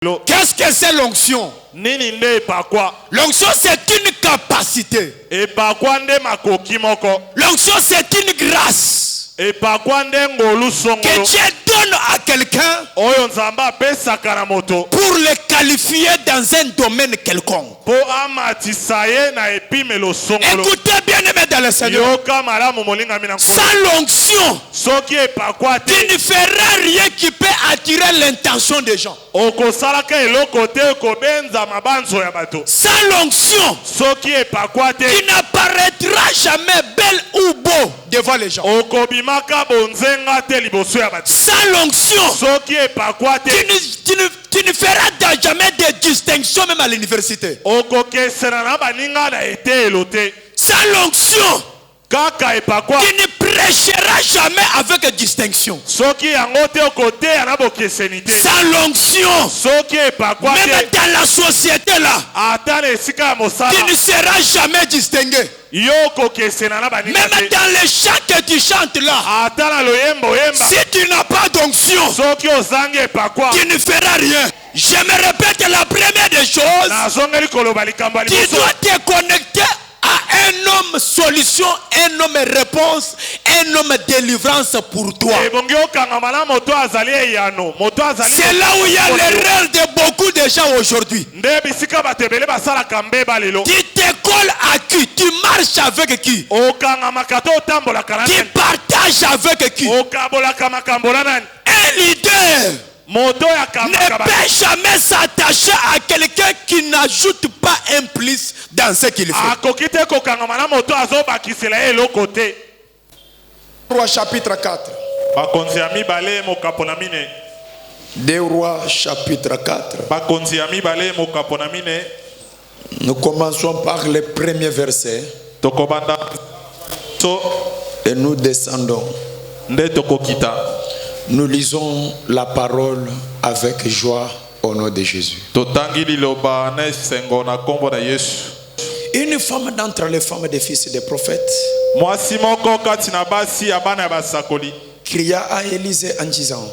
Qu'est-ce que c'est l'onction? L'onction c'est une capacité. L'onction c'est une grâce que Dieu donne à quelqu'un pour le qualifier dans un domaine quelconque. Écoutez bien aimé dans le Seigneur. Sans l'onction, tu ne feras rien qui peut attirer l'intention des gens. Sans l'onction, tu n'apparaîtras jamais belle ou beau devant les gens. Sans l'onction, tu ne feras jamais de distinction même à l'université. Sans l'onction, tu ne prêcheras jamais avec distinction. Sans l'onction, même dans la société là, tu ne seras jamais distingué. Même dans les chants que tu chantes là, si tu n'as pas d'onction, tu ne feras rien. Je me répète, la première des choses, tu dois te connecter à un homme solution, un homme réponse, un homme délivrance pour toi. C'est là où il y a l'erreur de beaucoup de gens aujourd'hui. Tu te colles à qui? Tu marches avec qui? Tu partages avec qui? Un leader ne peut jamais s'attacher à quelqu'un qui n'ajoute pas un plus dans ce qu'il fait. 2 Rois chapitre 4. 2 Rois chapitre 4. Nous commençons par le premier verset et nous descendons. Nous lisons la parole avec joie au nom de Jésus. Une femme d'entre les femmes des fils des prophètes cria à Élisée en disant: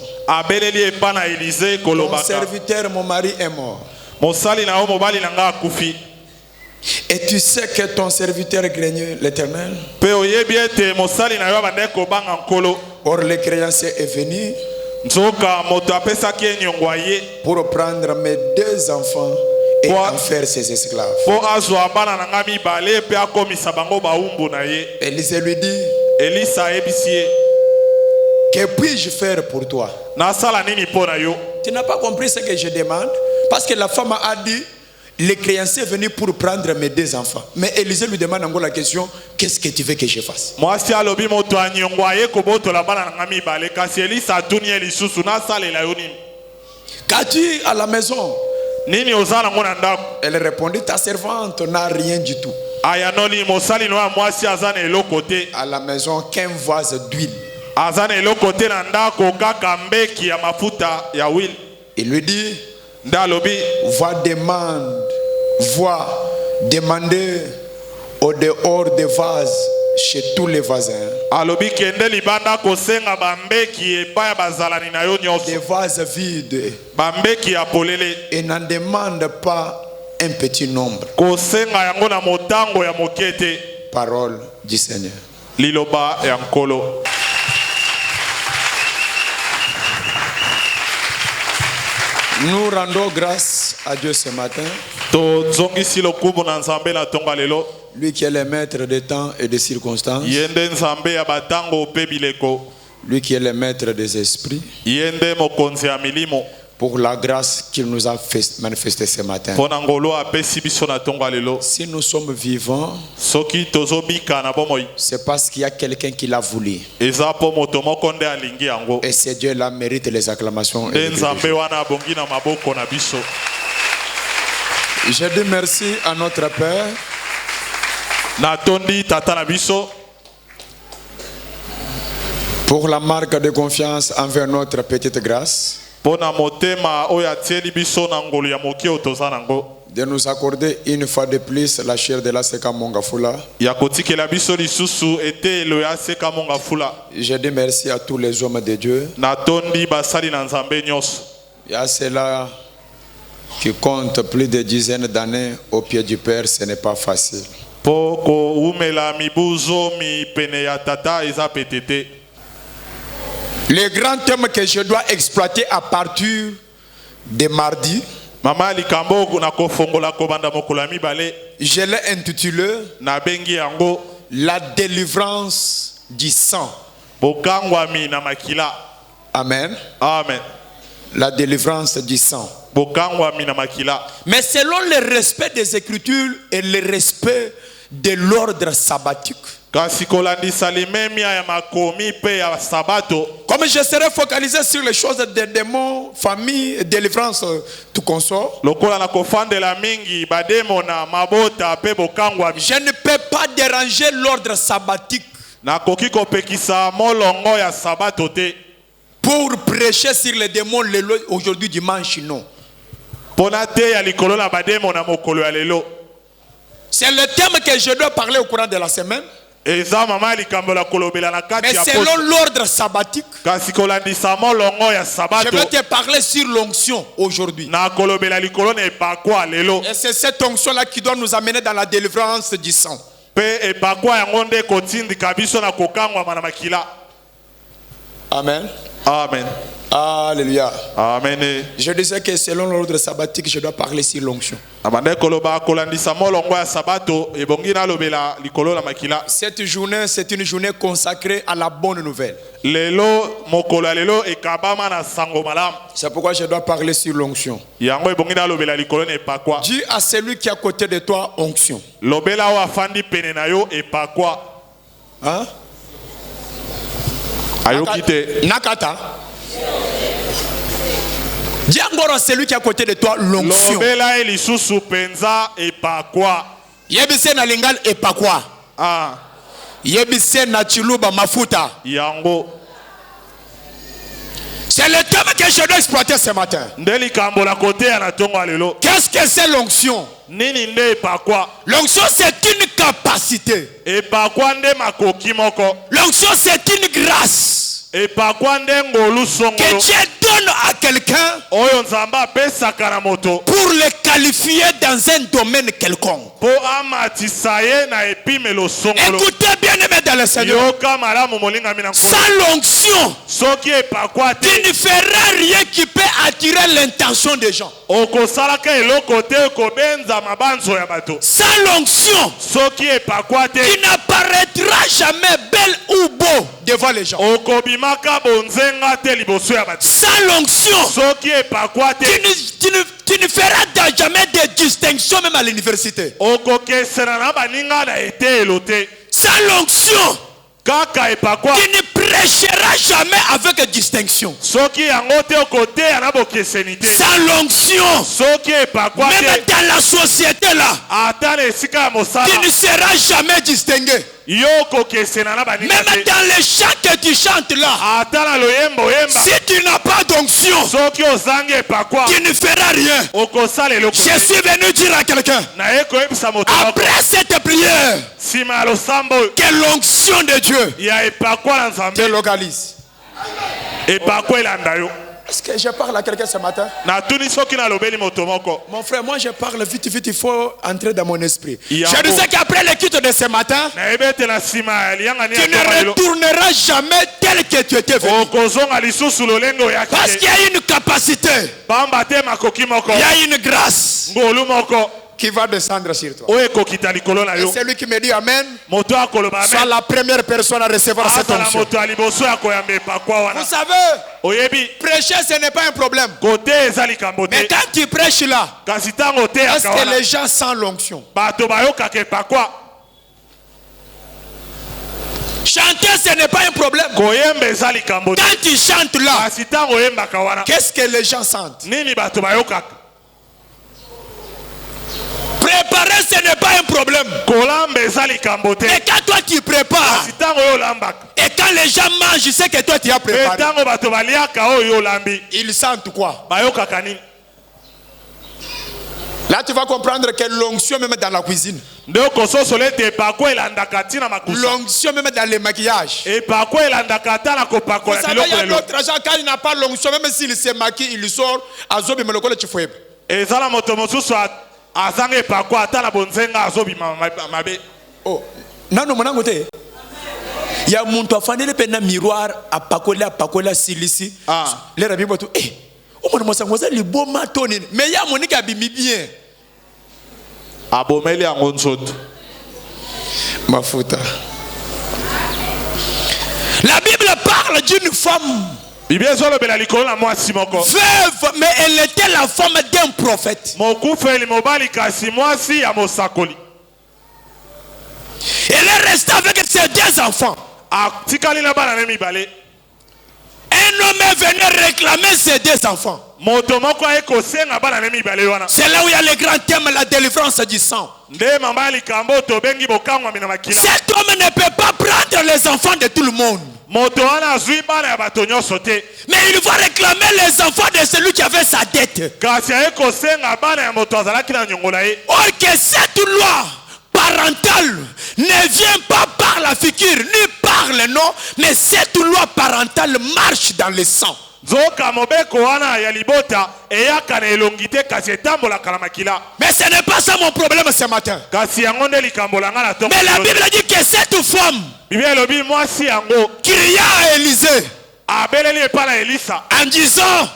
mon serviteur, mon mari est mort. Et tu sais que ton serviteur craignait l'Éternel. Or le créancier est venu pour prendre mes 2 enfants et en faire ses esclaves. Élisée lui dit: que puis-je faire pour toi? Tu n'as pas compris ce que je demande? Parce que la femme a dit: le créancier est venu pour prendre mes 2 enfants. Mais Élisée lui demande encore la question: qu'est-ce que tu veux que je fasse? Qu'as-tu à la maison? Elle répondit: ta servante n'a rien du tout. À la maison qu'un vase d'huile. Il lui dit: va demander au dehors des vases chez tous les voisins. Des vases vides. Et n'en demande pas un petit nombre. Parole du Seigneur. Nous rendons grâce à Dieu ce matin. Lui qui est le maître des temps et des circonstances. Lui qui est le maître des esprits. Pour la grâce qu'il nous a manifestée ce matin. Si nous sommes vivants, c'est parce qu'il y a quelqu'un qui l'a voulu. Et ce Dieu-là mérite les acclamations. Je dis merci à notre Père pour la marque de confiance envers notre petite grâce. De nous accorder une fois de plus la chair de la Seka Mongafula. Je dis merci à tous les hommes de Dieu. Il y a cela qui compte plus de dizaines d'années au pied du Père, ce n'est pas facile. Le grand thème que je dois exploiter à partir de mardi, je l'ai intitulé La délivrance du sang. Amen. Amen. La délivrance du sang. Mais selon le respect des Écritures et le respect de l'ordre sabbatique. Comme je serai focalisé sur les choses des démons, famille, délivrance, tout consort, je ne peux pas déranger l'ordre sabbatique pour prêcher sur les démons aujourd'hui dimanche, non. C'est le thème que je dois parler au courant de la semaine. Mais selon l'ordre sabbatique, je vais te parler sur l'onction aujourd'hui. Et c'est cette onction-là qui doit nous amener dans la délivrance du sang. Amen. Amen. Alléluia. Amen. Je disais que selon l'ordre sabbatique, je dois parler sur l'onction. Cette journée, c'est une journée consacrée à la bonne nouvelle. C'est pourquoi je dois parler sur l'onction. Dis à celui qui est à côté de toi, onction. Hein? Nakata. Dis encore à celui qui est à côté de toi, l'onction. Yebise na lingal epakwa. Yebise na chiluba mafuta. C'est le thème que je dois exploiter ce matin. Qu'est-ce que c'est l'onction? L'onction, c'est une capacité. L'onction, c'est une grâce que Dieu donne à quelqu'un pour le qualifier dans un domaine quelconque. Écoutez bien aimé dans le Seigneur. Sans l'onction, tu ne feras rien qui peut attirer l'intention des gens. Sans l'onction, tu n'apparaîtras jamais belle ou beau devant les gens. Sans l'onction, tu ne feras jamais de distinction même à l'université. Sans l'onction, tu ne prêcheras jamais avec distinction. Sans l'onction, même dans la société là, tu ne seras jamais distingué. Même dans les chants que tu chantes là, si tu n'as pas d'onction, tu ne feras rien. Je suis venu dire à quelqu'un, après cette prière, que l'onction de Dieu te localise. Est-ce que je parle à quelqu'un ce matin? Mon frère, moi je parle vite, il faut entrer dans mon esprit. Je disais qu'après l'écoute de ce matin, tu ne retourneras jamais tel que tu étais venu. Parce qu'il y a une capacité, il y a une grâce qui va descendre sur toi. Et c'est lui qui me dit Amen. Sois la première personne à recevoir cette onction. Vous savez, prêcher ce n'est pas un problème. Mais quand tu prêches là, est-ce que les gens sentent l'onction? Chanter ce n'est pas un problème. Quand tu chantes là, qu'est-ce que les gens sentent? Préparer ce n'est pas un problème. Et quand toi tu prépares, et quand les gens mangent ce que toi tu as préparé, ils sentent quoi? Là tu vas comprendre que l'onction même dans la cuisine, l'onction même dans les maquillages. Vous savez, il y a d'autres gens quand il n'a pas l'onction, même s'il se maquille, il sort à Zobi Melokole Chifoueb. ezala moto mosusu azange pakwa ata na bonzenga azobima mabe. Oh, nano monango te. Ya muntu afandele pena miroir apakola silisi. Le rabi boto o mona mosango za liboma toni mais ya monika bimi bien. Abomeli yango nzoto. Mafuta. La Bible parle d'une femme veuve, mais elle était la femme d'un prophète. Elle est restée avec ses 2 enfants. Un homme est venu réclamer ses 2 enfants. C'est là où il y a le grand thème, la délivrance du sang. Cet homme ne peut pas prendre les enfants de tout le monde. Mais il va réclamer les enfants de celui qui avait sa dette. Or que cette loi parentale ne vient pas par la figure ni par le nom, mais cette loi parentale marche dans le sang. Mais ce n'est pas ça mon problème ce matin. Mais la Bible dit que cette femme cria à Élisée en disant,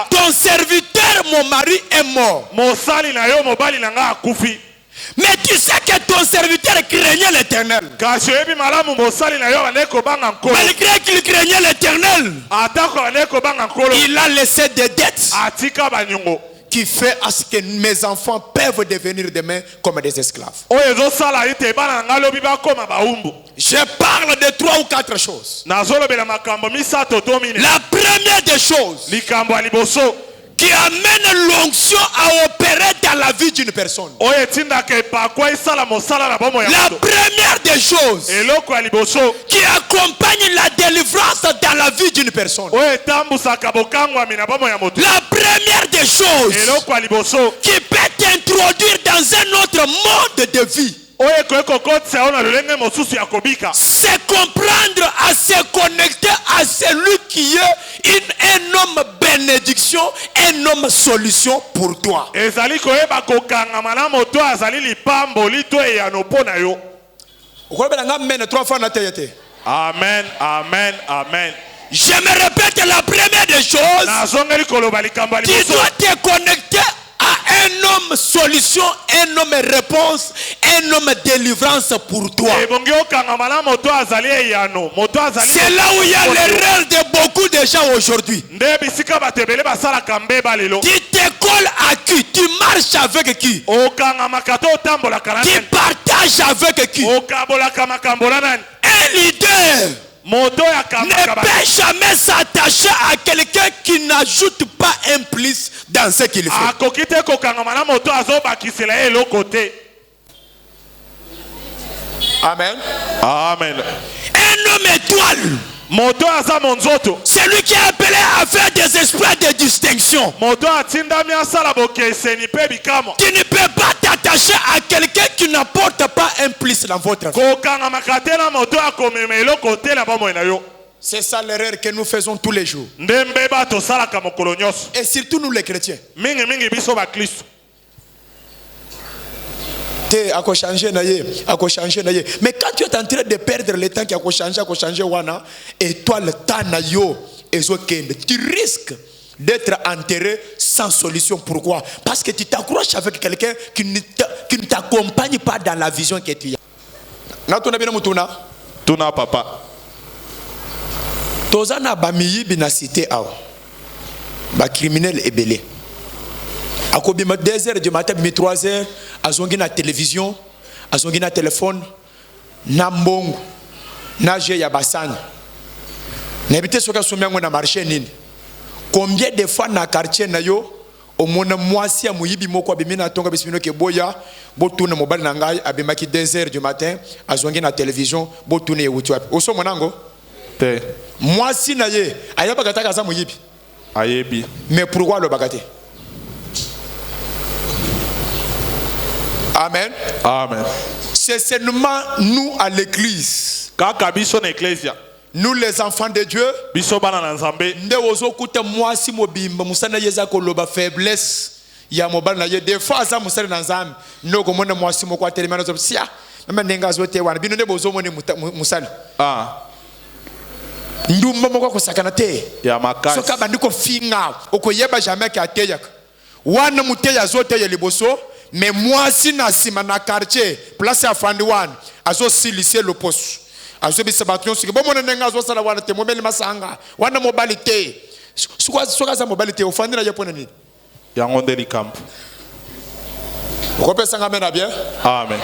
ton serviteur mon mari est mort. Mais tu sais que ton serviteur craignait l'Éternel. Malgré qu'il craignait l'Éternel, il a laissé des dettes qui fait à ce que mes enfants peuvent devenir demain comme des esclaves. Je parle de 3 ou 4 choses. La première des choses qui amène l'onction à opérer dans la vie d'une personne. La première des choses qui accompagne la délivrance dans la vie d'une personne. La première des choses qui peut t'introduire dans un autre monde de vie, c'est comprendre à se connecter à celui qui est un homme bénédiction, un homme solution pour toi. Amen, amen, amen. Je me répète, la première des choses, tu dois te connecter à un homme solution, un homme réponse, un homme délivrance pour toi. C'est là où il y a l'erreur de beaucoup de gens aujourd'hui. Tu te colles à qui? Tu marches avec qui? Tu partages avec qui? Un leader ne peut jamais s'attacher à quelqu'un qui n'ajoute pas un plus dans ce qu'il fait. Amen. Amen. Un homme étoile, celui qui est appelé à faire des exploits de distinction. Tu ne peux pas t'attacher à quelqu'un qui n'apporte pas un plus dans votre vie. C'est ça l'erreur que nous faisons tous les jours. Et surtout nous les chrétiens. Mais quand tu es en train de perdre le temps qui a changé wana et toi le temps na yo tu risques d'être enterré sans solution. Pourquoi? Parce que tu t'accroches avec quelqu'un qui ne t'accompagne pas dans la vision que tu as. Tuna papa. Tozana bamiyi bina cité awa. Ba criminel ebele. Akobima 2h du matin, 3h, azongi na télévision, azongi na téléphone, na mbongo, na je ya basani. N'habite soka soumiango na marché nini. Combien de fois na quartier na yo, au mona mwasi ya muyibi moko abimina tonga bisimino ke boya, botuna mobile na ngai abimaki 2h du matin, azongi na télévision, botuna ye wutu api. Oso monango? Te. Mwasi na ye, ayaba kataka za muyibi. Ayebi. Mais pourquoi le bagate? Amen. Amen. C'est seulement nous à l'église. Nous les enfants de Dieu. Nde ozo kuta mwasi mobimba musana yeza koloba faiblesse ya mobali na ye des fois aza musali na nzambe ndoko mona mwasi moko atelema nazo sia mama nenga zote wana bino ne bozo mona musali ndumba moko kosakana te ya makasi soka bandiko finga okoyeba jamais que ateyaka wana muteya zote ya liboso mais mwasi na sima na quartier place ya fandi wana azo silicier le poste azo bisabation sike bomona nenga zo sala wana te momeli masanga wana mobali te soka za mobali te ofandi na yepona nini yango nde likambo okopesa ngamena bien amen.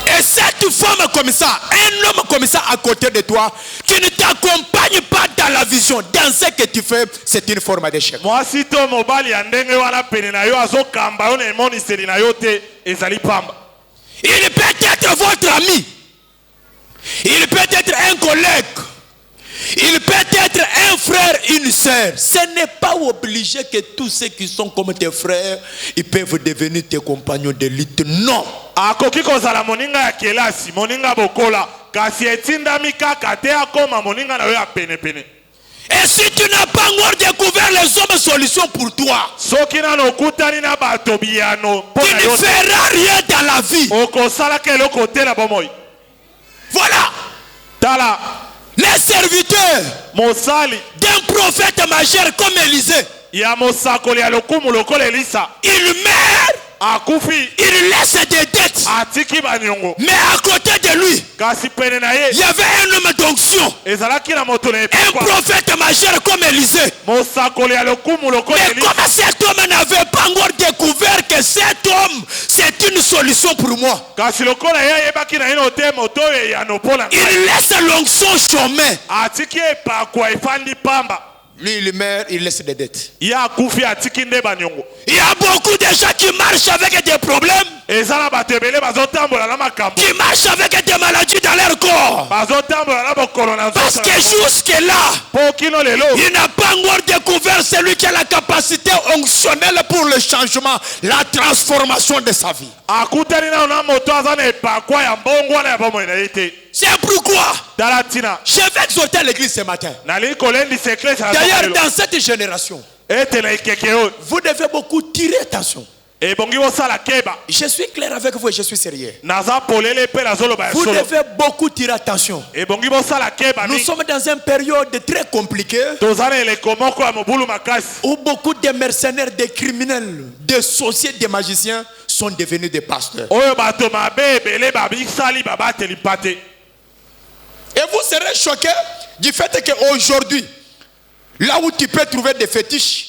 Et cette femme comme ça, un homme comme ça à côté de toi, qui ne t'accompagne pas dans la vision, dans ce que tu fais, c'est une forme d'échec. Moi, si ton mobile yandenge wana pene na yo azo kamba on emoni seli na yo te ezali pamba. Il peut être votre ami. Il peut être un collègue. Il peut être un frère, une sœur. Ce n'est pas obligé que tous ceux qui sont comme tes frères, ils peuvent devenir tes compagnons de lutte. Non. Akoki kozala moninga ya kelasi, moninga bokola, kasi etindami kaka te akoma moninga na yo ya pene pene. Et si tu n'as pas encore découvert les hommes solutions pour toi, soki na nokutani na bato biyano, tu ne feras rien dans la vie. Okosala ke eloko te na bomoi. Voilà. Tala. Les serviteurs mosali d'un prophète majeur comme Élisée, ya mosakoli ya lokumu lokola Elisa, il meurt, akufi, il laisse des dettes, atiki banyongo, mais à côté de lui kasi pene na ye il y avait un homme d'onction, ezalaki na moto na un prophète majeur comme Élisée. mosakoli ya lokumu lokola Mais Elisa. comme cet homme n'avait pas encore découvert que cet homme c'est une solution pour moi, kasi lokola ye yebaki na ino te moto ye ya nopola il laisse l'onction chemin. atiki epakwa efandi pamba. Lui il meurt, il laisse des dettes. Ya akufi atiki nde banyongo. Il y a beaucoup de gens qui marchent avec des problèmes, ezala bato ebele bazotambola na makambo, qui marchent avec des maladies dans leur corps, bazotambola na bokolo na parce que jusque là po kino lelo il n'a pas encore découvert celui qui a la capacité onctionnelle pour le changement, la transformation de sa vie. akutani na moto aza na epakwa ya mbongo wana ya bomoi na ye te. C'est pourquoi tala tina je vais exhorter l'église ce matin. nali kolendisa eklesi D'ailleurs dans cette génération, ete na ekeke oyo vous devez beaucoup tirer attention. ebongi bosala keba. Je suis clair avec vous et je suis sérieux. naza polele mpe nazoloba ya Vous solo. devez beaucoup tirer attention. ebongi bosala keba Nous mingi. sommes dans une période très compliquée toza na eleko moko ya mobulu makasi où beaucoup de mercenaires, des criminels, des sorciers, des magiciens sont devenus des pasteurs. oyo bato mabe ebele babisali babateli mpate. Et vous serez choqués du fait qu'aujourd'hui, là où tu peux trouver des fétiches,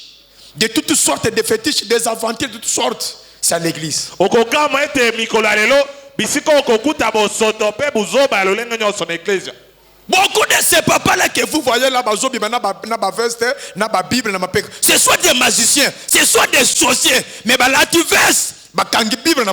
de toutes sortes de fétiches, des aventures de toutes sortes, c'est à l'église. okokama ete mikolo ya lelo bisika okokuta bosoto mpe buzoba ya lolenge nyonso na eklesia. Beaucoup de ces papas-là que vous voyez là, Bible, ce sont des magiciens, ce sont des sorciers, mais là tu veste, Bible,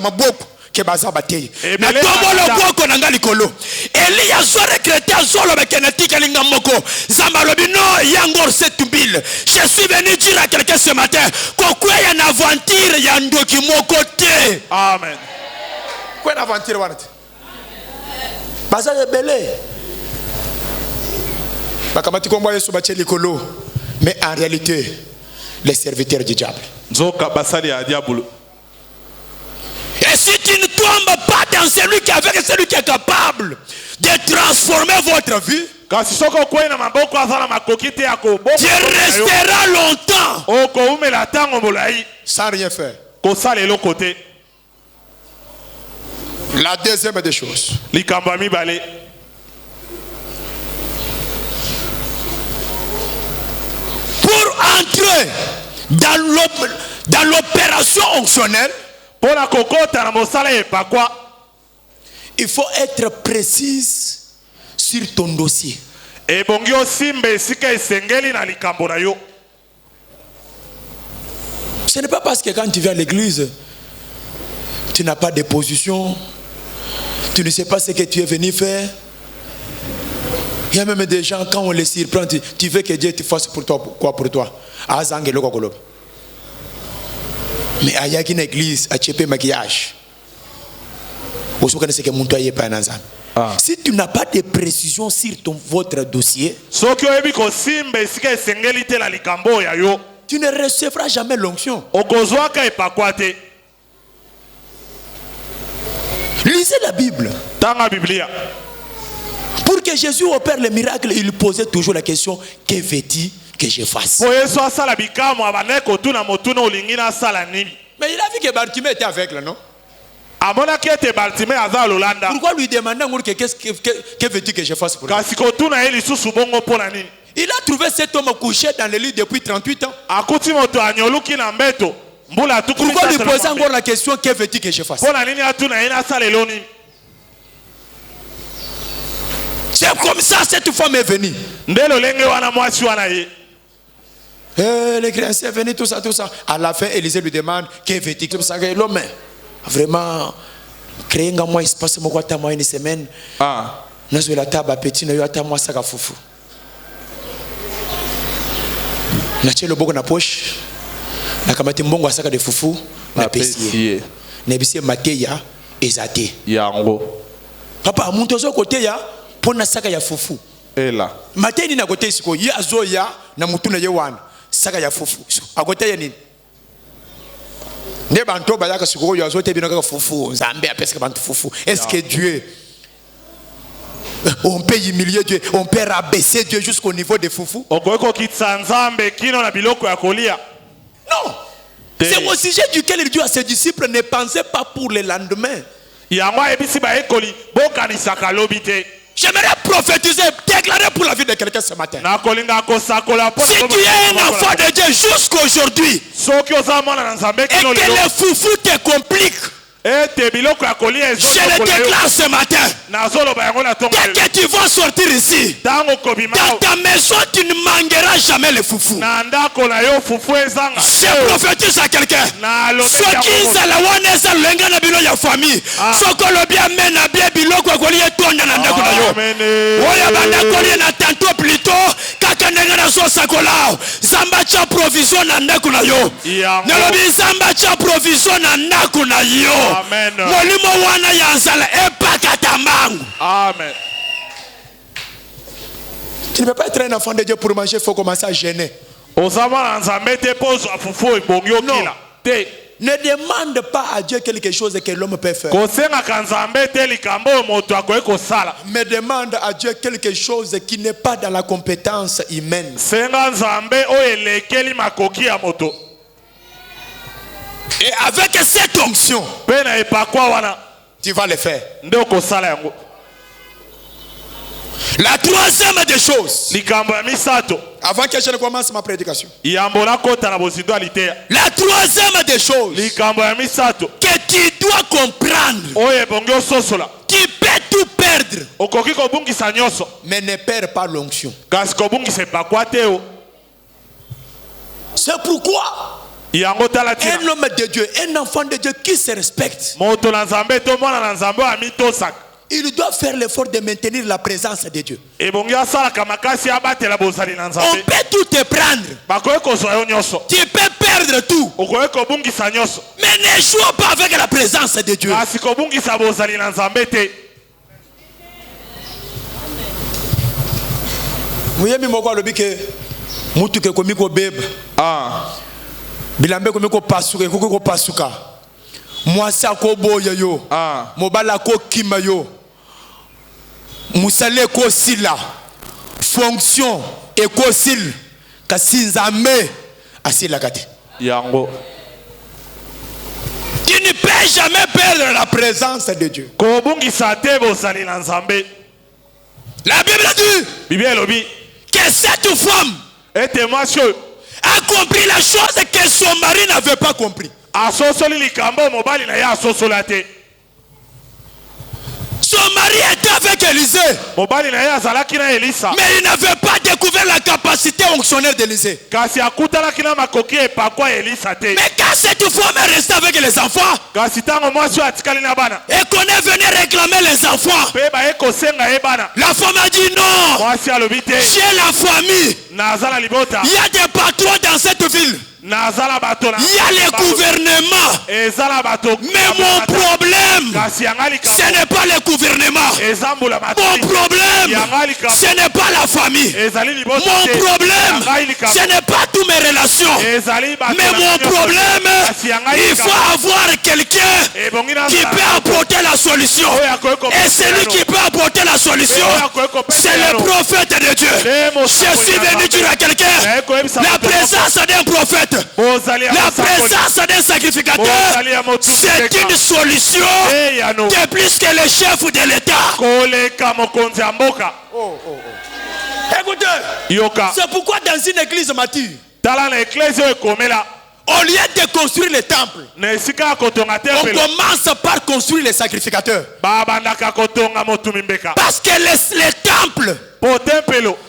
ke baza bateye na tomo loboko na ngali kolo Elia zo recréter zolo bekenetika linga moko zamalobi no yango setumbile. Je suis venu dire à quelqu'un ce matin kokwe ya na aventure ya ndoki moko te. Amen. Quoi na aventure wana te baza belé bakamati kombo Yesu bacheli kolo, mais en réalité les serviteurs du diable. Nzoka basali ya diable. Et si tu ne tombes pas dans celui qui est capable de transformer votre vie, tu resteras longtemps sans rien faire. La deuxième des choses, pour entrer dans l'opération onctionnelle, il faut être précise sur ton dossier. Ce n'est pas parce que quand tu viens à l'église, tu n'as pas de position, tu ne sais pas ce que tu es venu faire. Il y a même des gens, quand on les surprend, tu veux que Dieu te fasse pour toi, quoi pour toi? Mais il y a une église à Tchépé maquillage. Si tu n'as pas de précision sur votre dossier, tu ne recevras jamais l'onction. Lisez la Bible. Pour que Jésus opère le miracle, il posait toujours la question, que veux-tu que je fasse? Mais il a vu que Bartimée était avec là, non? Pourquoi lui demander que veux-tu que je fasse pour lui? Il a trouvé cet homme couché dans le lit depuis 38 ans. Pourquoi lui poser encore la question, que veux-tu que je fasse? C'est comme ça cette femme est venue. Les chrétiens sont venus, tout ça. À la fin, Élisée lui demande, que veux-tu que je fasse? L'homme, vraiment, créer un espace, une semaine. Nous avons la table à petit, nous avons moi ça fufu. Nous avons le bon na poche. Nous avons le bon sac de fufu. Na pesier. Nebisi mateya ezate. Papa, mon tozo côté ya pour na sac ya fufu. Ela. Mateya ni na côté siko ya zoya na mutu na yewana. Sac ya fufu. A côté ya nini? Ne banto ba ya ka siko ya zote bino ka fufu. Nzambe apesa bantu fufu. Est-ce que Dieu on peut humilier Dieu, on peut rabaisser Dieu jusqu'au niveau des foufous? Non. C'est au sujet duquel il dit à ses disciples, ne pensez pas pour le lendemain. J'aimerais prophétiser, déclarer pour la vie de quelqu'un ce matin. Si tu es un enfant de Dieu jusqu'aujourd'hui, et que les foufous te compliquent, je le déclare ce matin. Dès que tu vas sortir ici, dans ta maison, tu ne manqueras jamais le foufou. Je prophétise à quelqu'un. Ceux qui sont là, on est là, la famille. Ceux qui ont bien mené, bien bilo, quoi, qu'on y est tourné dans la gueule. On y a bien tantôt plutôt, kakanenga so sakola. Zambacha provision na ndakuna yo. Nalobi zambacha provision na ndakuna yo. Amen. Amen. Tu ne peux pas être un enfant de Dieu pour manger, il faut commencer à gêner. Non. Ne demande pas à Dieu quelque chose que l'homme peut faire. Mais demande à Dieu quelque chose qui n'est pas dans la compétence humaine. Et avec cette onction, tu vas le faire. La troisième des choses, avant que je ne commence ma prédication, la troisième des choses que tu dois comprendre, tu peux tout perdre, mais ne perds pas l'onction. C'est pourquoi un homme de Dieu, un enfant de Dieu qui se respecte, il doit faire l'effort de maintenir la présence de Dieu. On peut tout te prendre. Tu peux perdre tout. Mais ne joue pas avec la présence de Dieu. Bilambe komiko pasuka ko pasuka mwasa ko boya yo mobala ko kima yo musale ko sila fonction et ko sil kasinzame asila kati yango. Tu ne peux jamais perdre la présence de Dieu. La Bible dit que cette femme a compris la chose que son mari n'avait pas compris. Son mari était avec Élisée, mais il n'avait pas découvert la capacité onctionnelle d'Élisée. Mais quand cette femme est restée avec les enfants et qu'on est venu réclamer les enfants, la femme a dit non, j'ai la famille, il y a des patrons dans cette ville, il y a les gouvernements, mais mon problème, ce n'est pas le gouvernement. Mon problème, ce n'est pas la famille. Mon problème, ce n'est pas toutes mes relations. Mais mon problème, il faut avoir quelqu'un qui peut apporter la solution. Et celui qui peut apporter la solution, c'est le prophète de Dieu. Je suis venu dire à quelqu'un, la présence d'un prophète, la présence d'un sacrificateur, c'est une solution de plus que le chef de l'État. Écoutez, c'est pourquoi dans une église mature, au lieu de construire le temple, on commence par construire les sacrificateurs. Parce que les temples,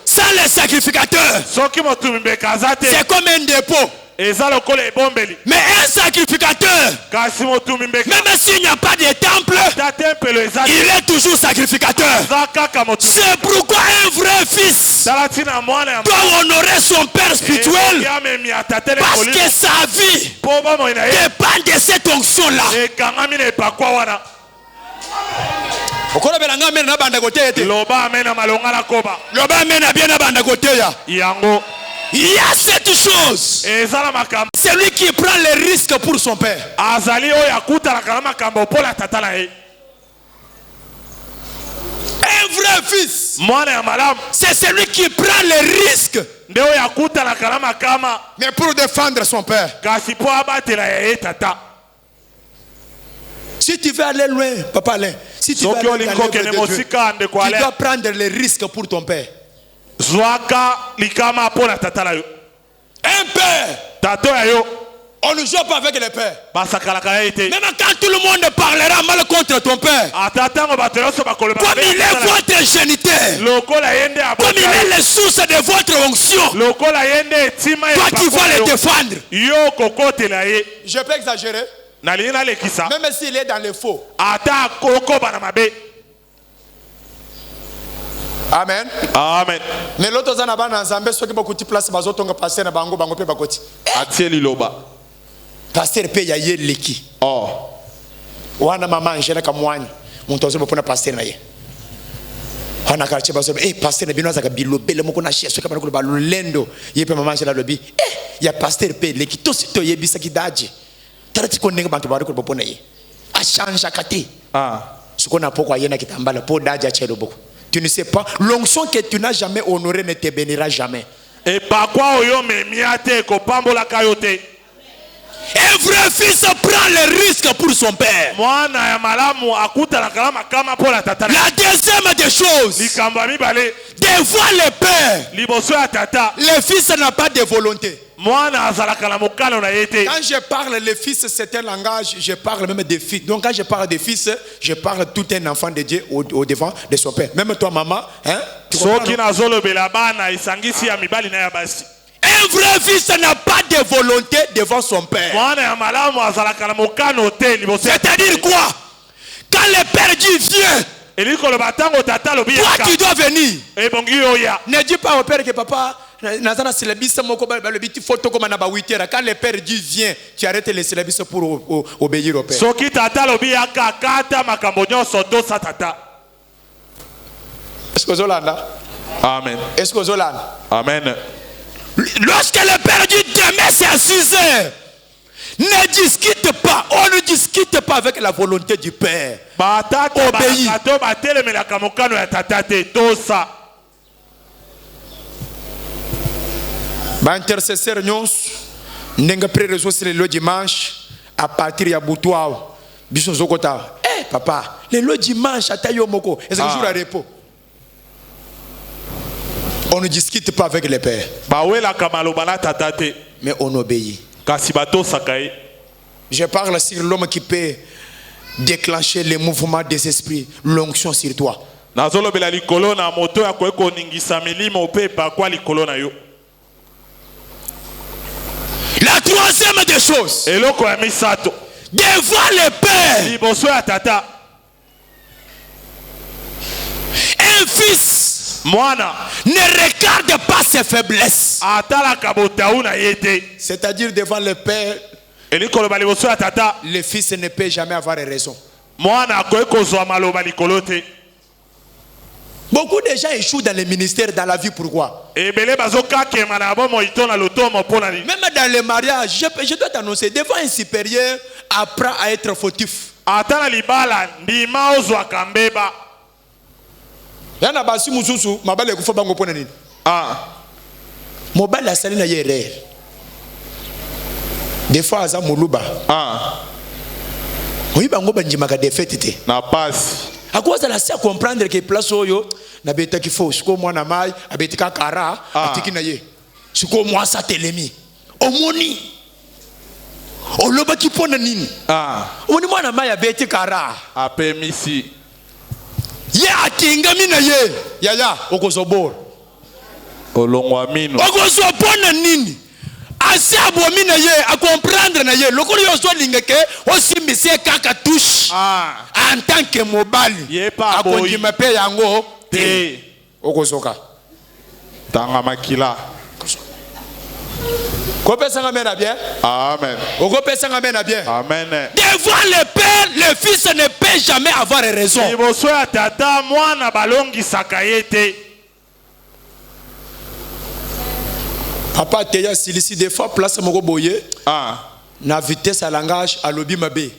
sans les sacrificateurs, c'est comme un dépôt. Mais un sacrificateur, même s'il n'y a pas de temple, il est toujours sacrificateur. C'est pourquoi un vrai fils doit honorer son père spirituel, parce que sa vie dépend de cette onction-là. Il y a cette chose. C'est lui qui prend les risques pour son père. Un vrai fils, c'est celui qui prend les risques, mais pour défendre son père. Si tu veux aller loin, papa Alain, si tu veux aller loin, tu dois prendre les risques pour ton père. Un père, on ne joue pas avec les pères. Même quand tout le monde parlera mal contre ton père, comme il est votre géniteur, comme il est la source de votre onction, toi tu vas le défendre. Je peux exagérer, même s'il est dans les faux. Amen. Amen. Mais l'autre zana bana nzambe soki bokuti place bazotonga passer na bango pe bakoti. Atieli loba. Pasteur pe ya ye leki. Oh. Wana mama njela kamwani. Muntu ozo bopona pasteur na ye. Wana ka cheba zo pasteur na bino azaka bilobele moko na sheso ka bana ko balolendo. Ye pe mama njela lobi. Ya pasteur pe leki to sito ye bisaki daji. Tarati ko nenga bantu bari ko bopona ye. Achanja kati. Sukona poko yena kitambala po daji achelo boko. Tu ne sais pas, l'onction que tu n'as jamais honorée ne te bénira jamais. Et par quoi oyo me miate ko pambola kayote. Un vrai fils prend le risque pour son père. La deuxième des choses, devant le père, le fils n'a pas de volonté. Quand je parle le fils, c'est un langage, je parle même des fils. Donc quand je parle des fils, je parle tout un enfant de Dieu au devant de son père. Même toi maman, hein? Un vrai fils n'a pas de volonté devant son père. C'est-à-dire quoi? Quand le père dit viens, toi tu dois venir. Ne dis pas au père que papa, quand le père dit viens, tu arrêtes les syllabes pour obéir au père. Est-ce que vous avez Amen. Est-ce que vous avez Amen. Lorsque le père dit demain c'est à 6 heures, ne discute pas. On ne discute pas avec la volonté du père. Obéis. Intercesseur nyons nenga pré-réseau sur le dimanche à partir ya boutoua biso zokota. Papa, le dimanche à tayo moko, est-ce que jour à repos? On ne discute pas avec les pères. Mais on obéit. Je parle sur l'homme qui peut déclencher les mouvements des esprits, l'onction sur toi. La troisième des choses, devant le père, un fils ne regarde pas ses faiblesses. C'est-à-dire devant le père, le fils ne peut jamais avoir raison. Le fils ne peut jamais avoir raison. Beaucoup de gens échouent dans les ministères, dans la vie. Pourquoi? Même dans les mariages, je dois t'annoncer, devant un supérieur, apprends à être fautif. Mobile a sali na erreur. Des fois, aza moluba. Oui, bango banjimaka défaite. Na passe. À cause de la à comprendre que place oyo na beta ki faux ko mwana mai abetika kara atiki na ye siko mwa sa telemi omoni oloba ki pona nini omoni mwana mai abeti kara apemisi ye atingami na ye yaya okozobor olongwa mino okozopona nini asi abomi na ye a comprendre na ye lokolo yo so lingeke osimbise kaka touche en tant que mobali akondima pe yango te okozoka tanga makila kopesanga mena bien amen okopesanga mena bien amen. Devant le père le fils ne peut jamais avoir raison liboso ya tata mwana balongisaka ye te. Papa teya silisi des fois place moko boye na vitesse à langage à lobi mabe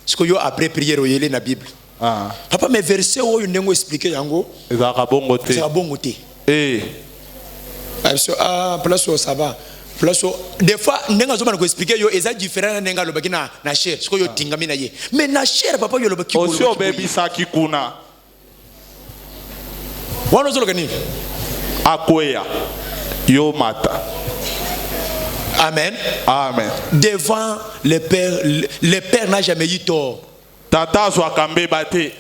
ce que yo après prière oyele na Bible papa mes versets oyo nengo expliquer yango ezaka bongo te place ça va place des fois nenga zoma ko expliquer yo eza différent na nenga lobaki na cher ce que yo tingami na ye mais na cher papa yo lobaki osi obebisa kikuna wana zolo kani akoya yo mata. Amen. Amen. Devant le père n'a jamais eu tort. Tata soit kambe bate.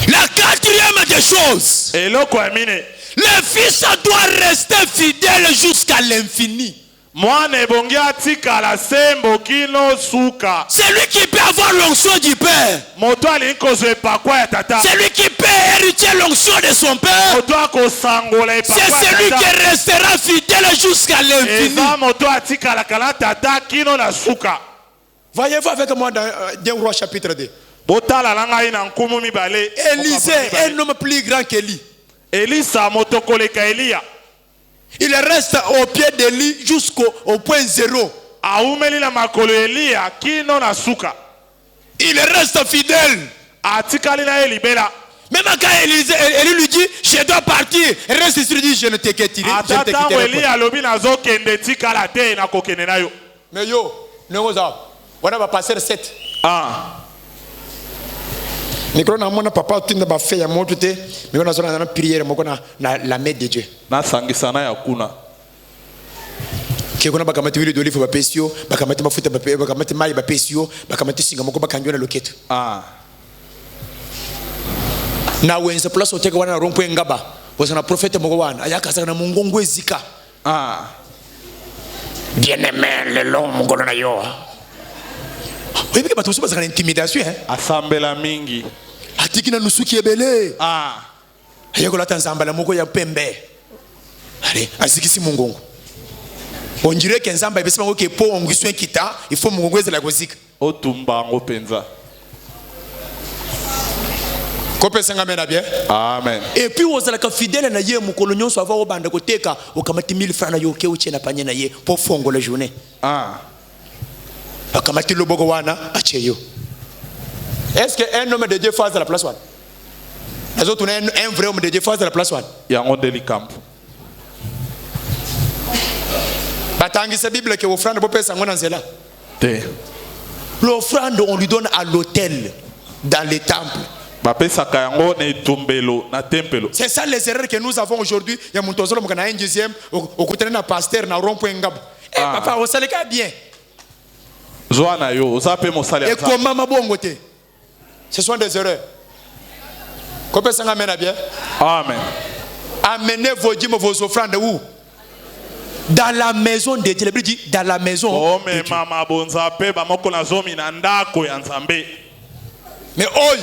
La quatrième des choses. Et le kwamine. Le fils doit rester fidèle jusqu'à l'infini. Mwana ebongia tika la sembo kino suka. C'est lui qui peut avoir l'onction du père. Moto alinkozwe pakwa ya tata. C'est lui qui peut hériter l'onction de son père. Moto akosangola pakwa ya tata. C'est celui qui restera fidèle jusqu'à l'infini. Eza moto atika la kala tata kino na suka. Voyez-vous avec moi dans 2 Rois chapitre 2. Botala langa ina nkumu mibale. Élisée, un homme plus grand qu'Élie. Elisa moto koleka Elia. Il reste au pied d'Élie jusqu'au point zéro. Il reste fidèle. Même quand Élie lui dit, je dois partir, reste ici, il dit, je ne te quitterai pas. Mais yo, on va passer 7. Micro na mona papa tinda ba fait ya moto te micro na zona na prière moko na la main de Dieu na sangisana ya kuna ke kuna bakamati wili d'olive ba pesio bakamati mafuta ba bakamati mai ba pesio bakamati singa moko bakanjwa na loketo na wenza place oteka wana rompo ngaba bosa na prophète moko wana ayaka saka na mungongo ezika bien aimé le long mongolo na yo. Oui, mais tu as une intimidation. Assemblée mingi. Atiki na nusuki ebele. Ayako la tanzamba la moko ya pembe. Allez, azikisi mungongo. On dirait que nzamba ebesi bango ke po ongiswe kita, il faut mungongo ezela kozika. Otumba ngo penza. Kopesanga mena bien. Amen. Et puis ozala ka fidèle na ye mukolo nyonso ava obanda koteka okamati 1000 francs na yo ke uche na panye na ye po fongo la journée. Akamati loboko wana acheyo. Est-ce que un homme de Dieu face à la place one? Les autres un vrai homme de Dieu face à la place one. Yango delicamp. Batangi sa Bible que offrande pour pesa ngona nzela. Te. L'offrande on lui donne à l'autel dans les temples. C'est ça les erreurs que nous avons aujourd'hui. Il y a mon tozolo mokana un deuxième au côté na pasteur na rond-point ngab. Eh papa on saleka bien. Et comment ma bonne côté? Ce sont des erreurs. Comment ça amène bien? Amen. Amenez vos dîmes, vos offrandes où? Dans la maison de Dieu. Le dit dans la maison. Oh mais maman bonza pe ba moko na zomi na ndako ya nzambe. Mais oy.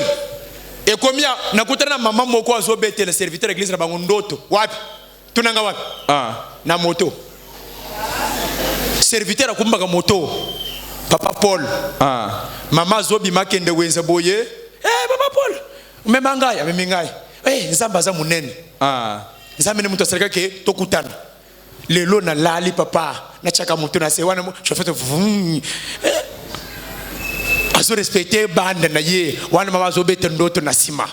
Et combien na kutana maman moko azobete le serviteur église na bango ndoto. Wapi? Tunanga wapi? Na moto. Serviteur akumbaka moto. Papa Paul. Maman zobi makende wenza boye. Papa Paul. Memangaya, memingai. Eh, nzamba za munene. Nzambe ne mutu asalika ke tokutana. Lelo na lali papa, na chaka mutu na sewana mo, chauffeur vum. Azo respecter bande na ye, wana mama zo bete ndoto na sima.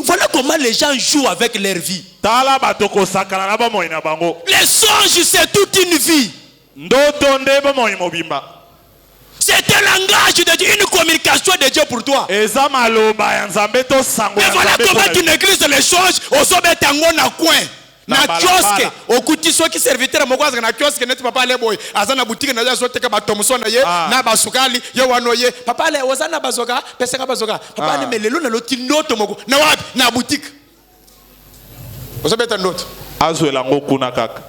Voilà comment les gens jouent avec leur vie. Les songes, c'est toute une vie. C'est un langage de Dieu, une communication de Dieu pour toi. Mais voilà comment tu négliges les songes. Na kioske okuti soki serviteur moko azana kioske net papa le boy azana boutique na ya zote ka batomso na ye na basukali ye wanoye papa le ozana bazoka pesa ka bazoka papa le melelo na loti noto moko na wapi na boutique ozobeta noto azuela ngokuna kaka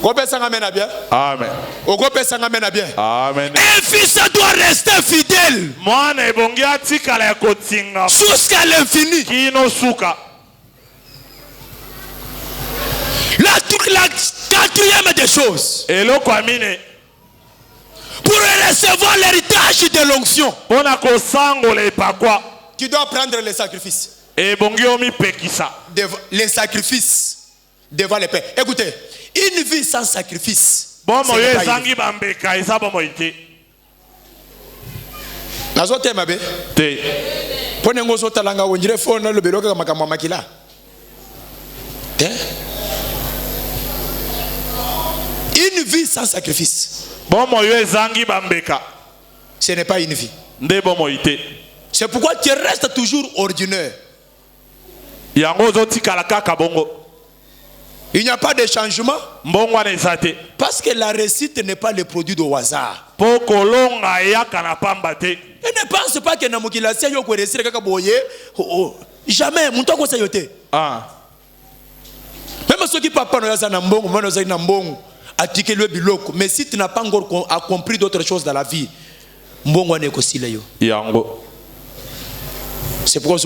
ko pesa nga mena bien amen oko pesa nga mena bien amen. Un fils doit rester fidèle mwana ebongi atikala ya kotinga jusqu'à l'infini kino suka. La quatrième des choses, pour recevoir l'héritage de l'onction, tu dois prendre les sacrifices. Les sacrifices devant les pères. Écoutez, une vie sans sacrifice, une vie sans sacrifice, ce n'est pas une vie. C'est pourquoi tu restes toujours ordinaire. Il n'y a pas de changement. Parce que la réussite n'est pas le produit de hasard. Et ne pense pas que Namukilasi yo réussir jamais. Même ceux qui papa no yaza nambongo, moi no yaza nambongo. Mais si tu n'as pas encore compris d'autres choses dans la vie, c'est pourquoi je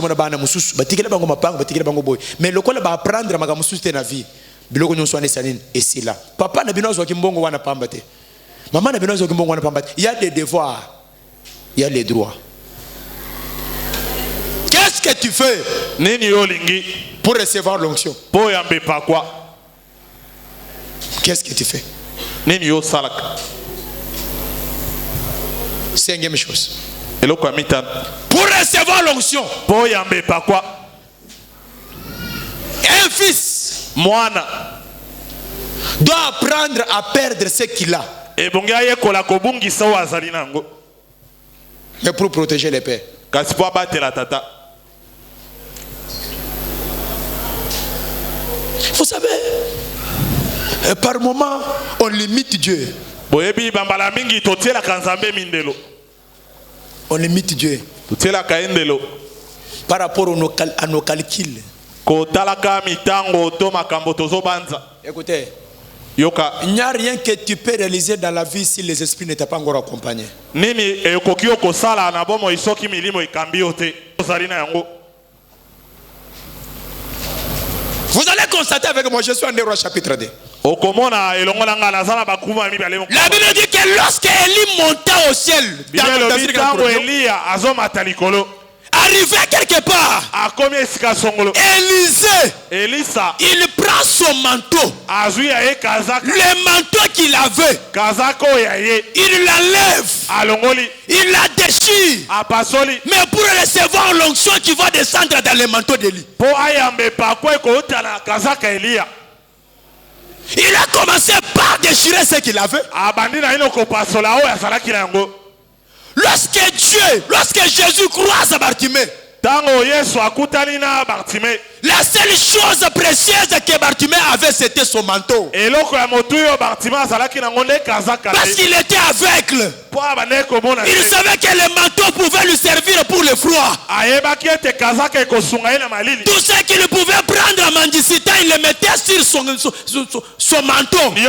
mais le va apprendre à la vie. Et c'est là. Papa n'a pas de maman n'a pas de il y a des devoirs, il y a les droits. Qu'est-ce que tu fais pour recevoir l'onction? Qu'est-ce que tu fais? Cinquième chose. Pour recevoir l'onction, un fils doit apprendre à perdre ce qu'il a. Mais pour protéger les pères. Vous savez, par moment, on limite Dieu. On limite Dieu par rapport à nos calculs. Écoutez, il n'y a rien que tu peux réaliser dans la vie si les esprits ne t'ont pas encore accompagné. Vous allez constater avec moi, je suis en Hébreux chapitre 2. La Bible dit que lorsque Élie monta au ciel, arrivé quelque part, Élisée, il prend son manteau, le manteau qu'il avait, il l'enlève, il la déchire, mais pour recevoir l'onction qui va descendre dans le manteau d'Élie. Il a commencé par déchirer ce qu'il avait. Lorsque Jésus croise Bartimée, la seule chose précieuse que Bartimée avait, c'était son manteau. Parce qu'il était aveugle. Il savait que le manteau pouvait lui servir pour le froid. Tout ce qu'il pouvait prendre en mendicité, il le mettait sur son manteau. Mais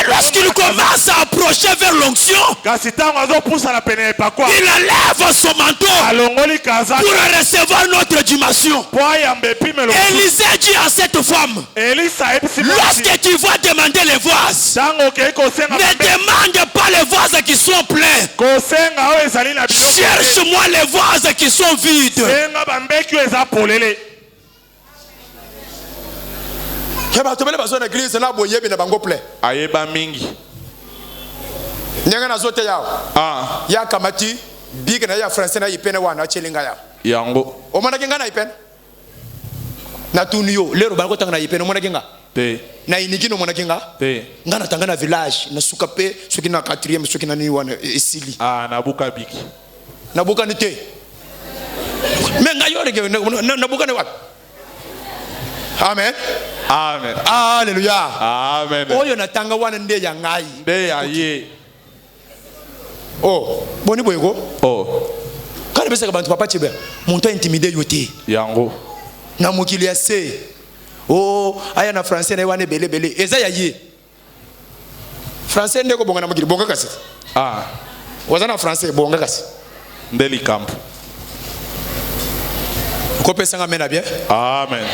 lorsqu'il commence à approcher vers l'onction, il enlève son manteau pour recevoir notre dimension. Élisée dit à cette femme, lorsque tu vas demander les vases, ne demande pas les vases qui sont pleins. Cherche-moi les vases qui sont vides. Ayeba mingi. Ya kamati big na ya français na ipene wana chelinga ya. Yango. O mona kinga na ipene. Na tuniyo lero bango tanga na ipene mona kinga. Te. Na inigino mona kinga. Te. Ngana tanga na village na sukape soki na 4e soki na ni wana esili. Nabuka biki. Nabuka ni te. Menga yore nabuka ni wapi? Amen. Amen. Alléluia. Amen. Oyo natanga wana nde ya ngai. Nde ya ye. Oh, boni boyego. Oh. Quand le bantu papa tchebe, monto intimidé yote. Yango. Na mokili ya se. Oh, aya na français na wana belé. Eza ya ye. Français ndeko bonga na mokili bonga kasi. Wazana français bonga kasi. Ndeli camp. Kopé sanga mena bien. Amen.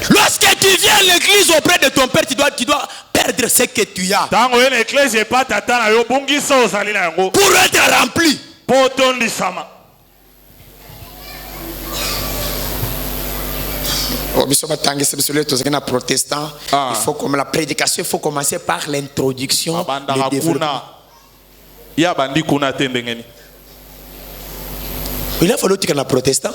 Lorsque tu viens à l'église auprès de ton père, tu dois perdre ce que tu as. Pour être rempli. Protestant, il faut comme la prédication, il faut commencer par l'introduction. Il a fallu que la protestant.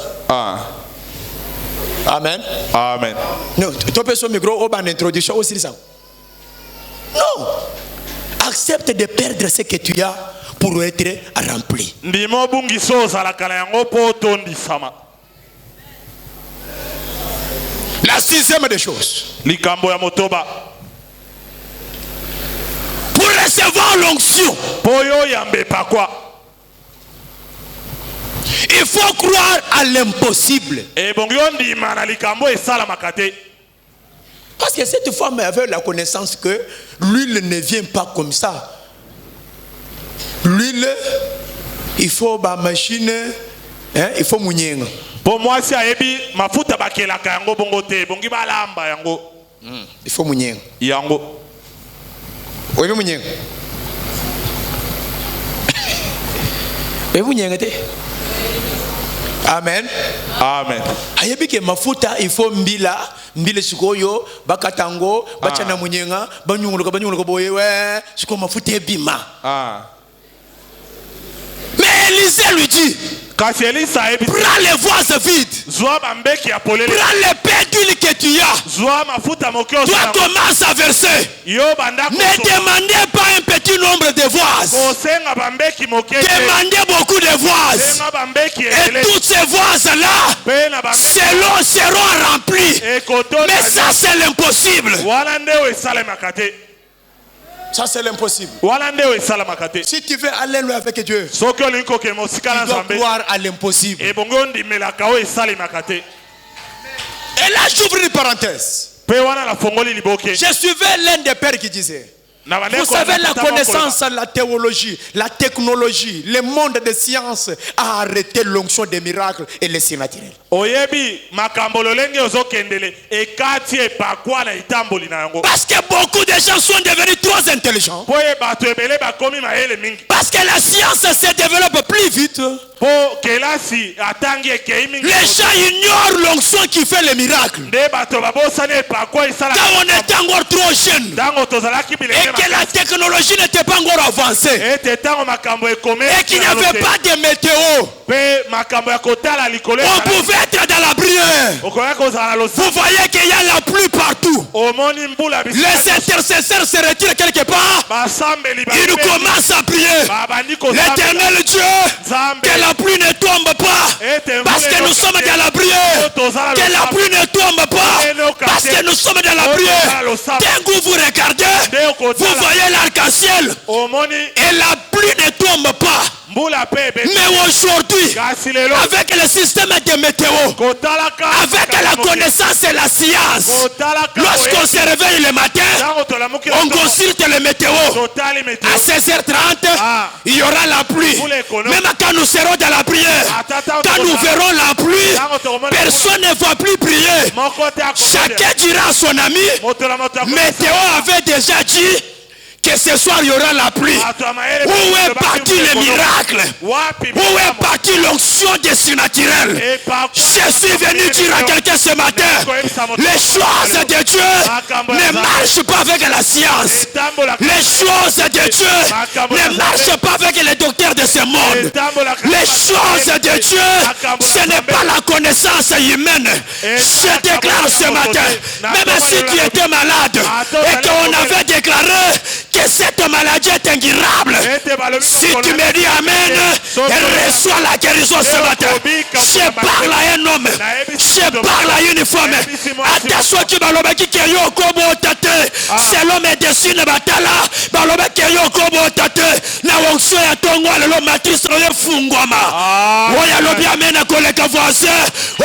Amen. Amen. Non, tu peux son micro au ban d'introduction aussi ça. Non. Accepte de perdre ce que tu as pour être rempli. La sixième des choses. Pour recevoir l'onction, il faut croire à l'impossible. Parce que cette femme avait la connaissance que l'huile ne vient pas comme ça. L'huile, il faut ma machine, hein, il faut mounir. Pour moi, si ayebi mafuta bakela kango bongo te bongi balamba yango. Il faut mounir. Yango. Oui, mounir. Oui, mounir te. Amen. Amen. Ayebi ke mafuta il faut mbila sikoyo bakatango bachana munyenga banyunguluka boye we siko mafuta ebima. Mais Élisée lui dit, prends les vases vides, prends les pains d'huile que tu as, toi commence à verser. Ne demandez pas un petit nombre de vases, demandez beaucoup de vases, et toutes ces vases là seront remplis. Mais ça c'est l'impossible. Ça c'est l'impossible. Si tu veux aller loin avec Dieu, tu dois croire à l'impossible. Et là j'ouvre une parenthèse. Je suivais l'un des pères qui disait, vous savez, la connaissance, la théologie, la technologie, le monde des sciences a arrêté l'onction des miracles et les signes naturels. Parce que beaucoup de gens sont devenus trop intelligents. Parce que la science se développe plus vite. Les gens ignorent l'onction qui fait les miracles. Quand on est encore trop jeune et que la technologie n'était pas encore avancée et qu'il n'y avait pas de météo, on pouvait être dans la prière. Vous voyez qu'il y a la pluie partout. Les intercesseurs se retirent quelque part. Ils commencent à prier. L'Éternel Dieu, que la pluie ne tombe pas parce que nous sommes dans la prière. Que la pluie ne tombe pas parce que nous sommes dans la prière. Dès que vous regardez, vous voyez l'arc-en-ciel et la pluie ne tombe pas. Mais aujourd'hui, avec le système de météo, avec la connaissance et la science, lorsqu'on se réveille le matin, on consulte le météo. À 16h30, il y aura la pluie. Même quand nous serons dans la prière, quand nous verrons la pluie, personne ne va plus prier. Chacun dira à son ami, météo avait déjà dit que ce soir il y aura la pluie. Où est parti le miracle? Où est parti l'onction des surnaturels? Je suis venu dire à quelqu'un ce matin, les choses de Dieu ne marchent pas avec la science. Les choses de Dieu ne marchent pas avec les docteurs de ce monde. Les choses de Dieu, ce n'est pas la connaissance humaine. Je déclare ce matin, même si tu étais malade et qu'on avait déclaré que cette maladie est incurable, si tu me dis amen, elle reçoit la guérison ce matin. Je parle à un homme, je parle à une femme. Attention qui va le qui est au kobo tate, c'est l'homme dessus ne batala, baloba qui est au kobo tate, la onction ya tongo le matrice le fungwama. Oya lobi amena koleka voisin,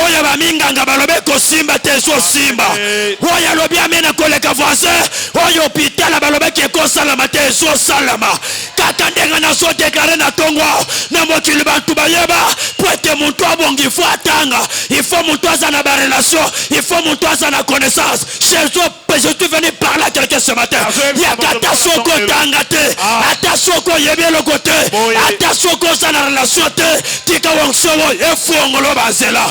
oya ba minganga balobe ko simba teso simba. Oya lobi amena koleka voisin, oya hôpital balobe qui ko salama teso salama. Kakandenga na so déclarer na tongo na mokili bantu bayeba, poete muntu abongi fo atanga, il faut muntu azana ba relation, il faut muntu azana connaissance. Je suis venu parler à quelqu'un ce matin. Il y a attention qu'on tangate, attention qu'on yébie le côté, attention qu'on s'en a relation, tika wangso et fongolo bazela.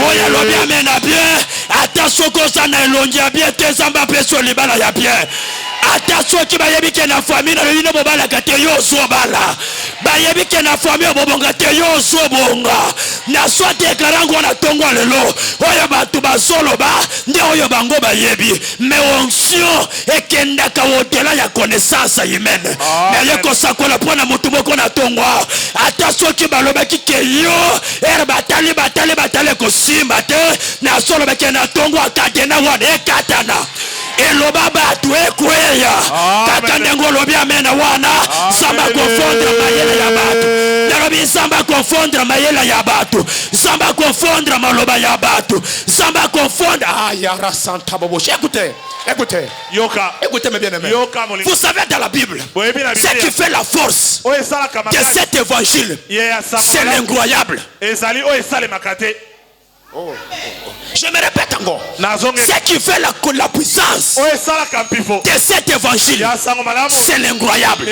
Oya lobi amena bien, attention qu'on s'en a elongi bien, te zamba peso libala ya bien. Attention qui va yebi que na famille na lino bobala kate yo so bala. Ba yebi que na famille bobonga te yo so bonga. Na so déclarango na tongo lelo. Oya batu ba solo ba, nde oyo bango ba yebi. Mais onction ekenda ka hotela ya connaissance humaine. Mais yeko sakola pona mutu boko na tongo. Attention qui ba loba ki ke yo, batali ko simba te. Na solo ba ke na tongo akatena wa ekatana. Eloba batu ekweya katandengo lobi amena wana samba confondre mayela ya batu narobi samba confondre mayela ya batu samba confondre maloba ya batu samba confondre ayara santa bobo. Écoutez écoutez mes bien-aimés, vous savez dans la Bible ce qui fait la force de cet évangile, c'est l'incroyable. Je me répète encore. Ce qui fait la puissance de cet évangile, c'est l'incroyable.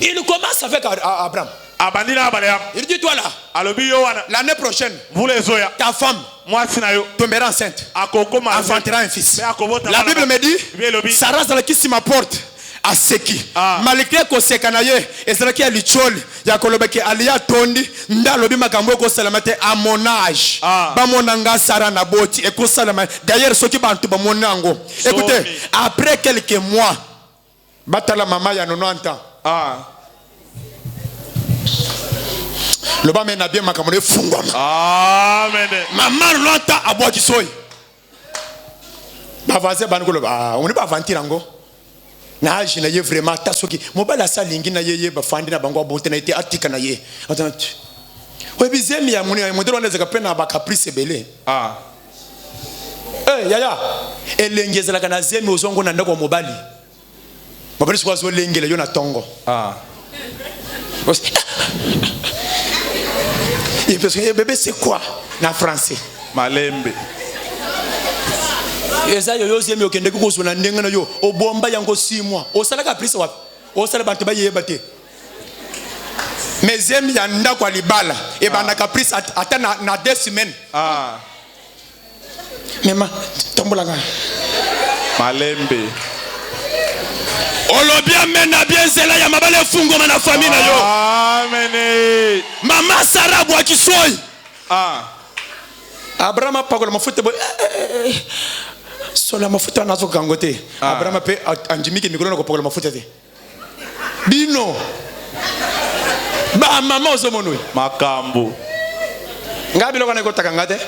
Il commence avec Abraham. Il dit toi là, l'année prochaine, ta femme tombera enceinte, enfantera un fils. La Bible me dit, Sarah qui m'apporte à Seki. Malgré que Sekanaye, Ezraki a l'Ichol, Yakolobeke Alia Tondi, Ndalobi Makambo Salamate à mon âge. Bamonanga Sarah Naboti et Kosalama. D'ailleurs, ce qui va tout Bamonango. Écoutez, après quelques mois, Batala Mama ya 90 ans. Le bas mène à bien Makamone Fungwama. Amen. Maman longtemps à bois du soy. Bavaze Bangolo, on n'est pas vantirango. Na agi na ye vraiment tasoki mobala sa lingi na ye bafandi na bango bonte na ite atika na ye attends we bizemi ya muni modelo anaweza kapena ba caprice belé yaya elengezela kana zemi ozongo na ndako mobali mobali siko zo lengele yo na tongo et parce que bébé c'est quoi na français malembe. Eza yo yozemi okende kukozona ndenga na yo obomba yango 6 mois osala caprice wapi osala bantu bayeba te mais zemi ya ndako alibala e bana caprice ata na 2 semaines mema tombolanga malembe olobia mena bien zela ya mabale fungo na famille na yo amen. Mama Sarah bwa kisoi Abraham pakola mafuta sola mafuta nazo kangote Abraham pe anjimiki mikolo na kopokola mafuta te bino ba mama ozomonwe makambo ngabi lokana ko takangate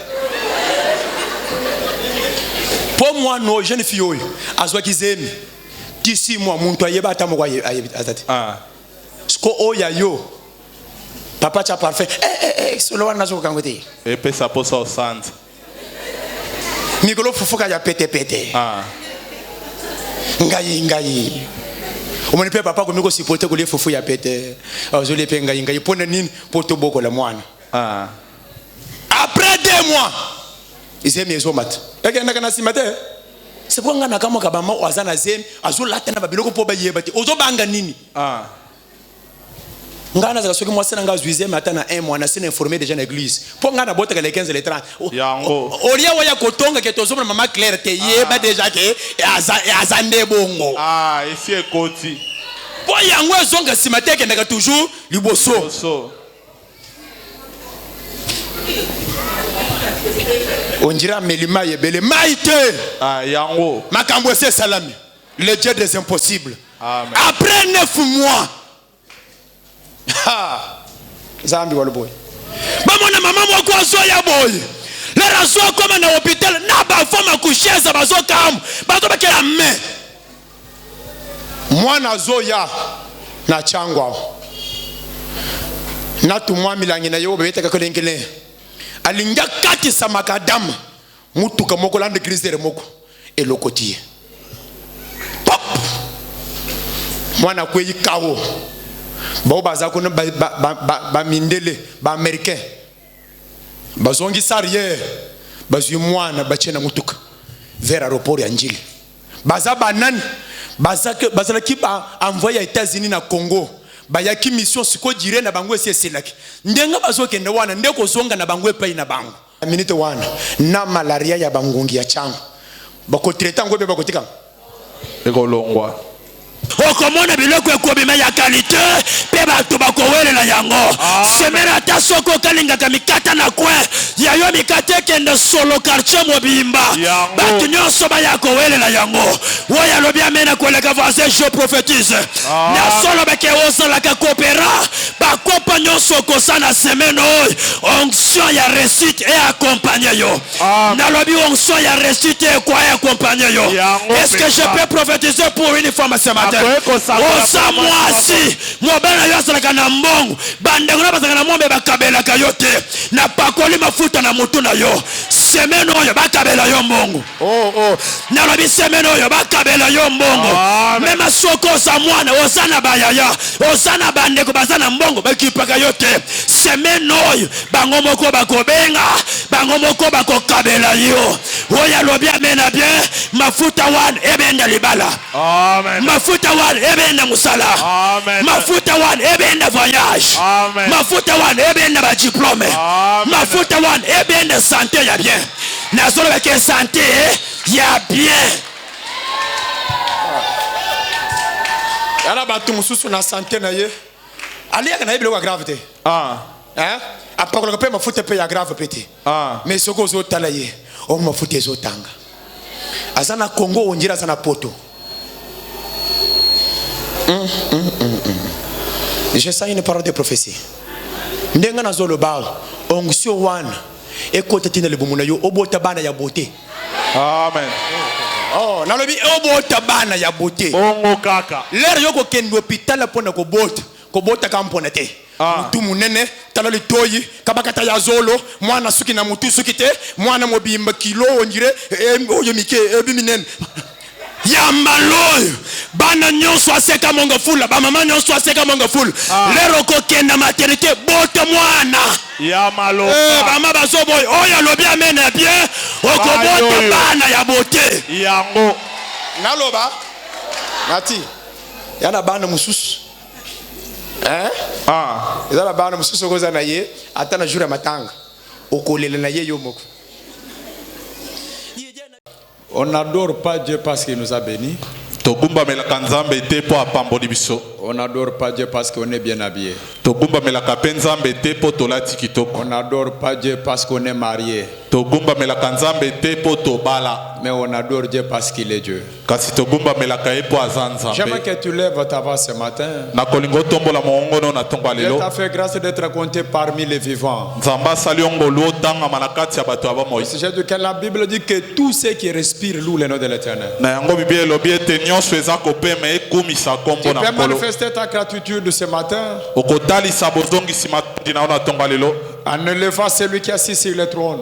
pour moi no jeune fille oyo azwa kizemi d'ici moi muntu ayeba ata moko ayebati sko oya yo papa cha parfait solo wana nazo kangote e pesa posa osante Mikolo fufuka ya pete. Ngai. Omoni pe papa ko miko sipote ko le fufu ya pete. Ozole pe ngai pona nini poto boko la mwana. Après 2 mois, ils aiment les omat. Eka ndaka na simate. C'est pourquoi on a comme kabama ozana zem azul latena babiloko po ba yebati ozo banga nini ngana za soki mwasi nanga zuize matana un mois na sina informé déjà l'église pour ngana bota que les 15 les 30 olia waya kotonga ke tozo mama Claire te yeba déjà que azande bongo ici est koti pour yango ezonga simateke ndaka toujours liboso on dira melima yebele maite yango makambo c'est salami le Dieu des impossibles. Amen. Après 9 mois Zambi wala boy. Bamona mama mwako azoya boy. Lera zo koma na hôpital na ba fama kusheza bazoka am. Bazo bakela me. Mwana zoya na changwa. Na tumwa milangi na yo beta kakolengele. Alinga kati sa makadam. Mutuka moko lande crise moko elokotie. Pop. Mwana kweyi kawo. Bao baza kuna ba mindele ba américain bazongi sariye bazu mwana bachena mutuka vers aéroport ya Njili baza banani baza ki ba envoyer États-Unis na Congo ba yaki mission siko dire na bango eseselaki ndenga bazokende wana ndeko zonga na bango epai na bango minute wana na malaria ya bangongi ya chango bako traiter ngo be bako tika ekolongwa okomona biloko ekobima ya kalite pe bato bakowelela yango semena ata soko okalingaka mikata na kwe yayo mikate ekende solo quartier mobimba bato nyonso baya kowelela yango oyo alobi amena koleka voisin je prophétise na solo bake ozalaka kopera bakopa nyonso okosana semene oyo onction ya réussite e accompagne yo nalobi onction ya réussite ekwa accompagne yo. Est-ce que je peux prophétiser pour une femme ce matin? Osa mwasi mobana yo asalaka na mbongo bandeko na bazaka na mombe bakabelaka yo te na pakoli mafuta na mutu na yo semene oyo bakabela yo mbongo nalobi semene oyo bakabela yo mbongo mema soko osa mwana oza na bayaya oza na bandeko baza na mbongo bakipaka yo te semene oyo bango moko bakobenga bango moko bakokabela yo oyo alobi amena bien mafuta wana ebenda libala mafuta wana ebenda musala mafuta wana ebenda voyage mafuta wana ebenda ba diplôme mafuta wana ebenda santé ya bien nazolo beke santé ya bien yana batu mususu na santé na ye aliaka na yebile kwa grave te apakola pe mafuta pe ya grave pete mais soko zo tala ye o mafuta ezo tanga azana Congo onjira sana poto. Je sens une parole de prophétie. Ndenga na zolo bao onction wana ekote tina lebumuna yo obota bana ya beauté. Amen. Nalobi obota bana ya beauté. Ongo kaka. Lero yoko kendo hôpital pona kobota kampona te. Mutu munene talali toyi kabakata ya zolo mwana suki na mutu suki te mwana mobimba kilo onjire oyo mike ebiminen ya maloyo bana nyonso aseka mongo fula ba mama nyonso aseka mongo fula lero ko kenda maternité bota mwana ya malo mama bazoboy oyo lobi amena bien okobota bana ya bote yango naloba mati yana bana mususu ezala bana mususu koza na ye ata na jour ya matanga okolela na ye yo moko. On n'adore pas Dieu parce qu'il nous a bénis. On n'adore pas Dieu parce qu'on est bien habillé. On n'adore pas Dieu parce qu'on est marié. Mais on adore Dieu parce qu'il est Dieu. J'aimerais que tu lèves ta voix ce matin. Dieu t'a fait grâce d'être compté parmi les vivants. J'ai dit que la Bible dit que tous ceux qui respirent louent le nom de l'Éternel. Tu peux manifester ta gratitude ce matin en élevant celui qui est assis sur le trône.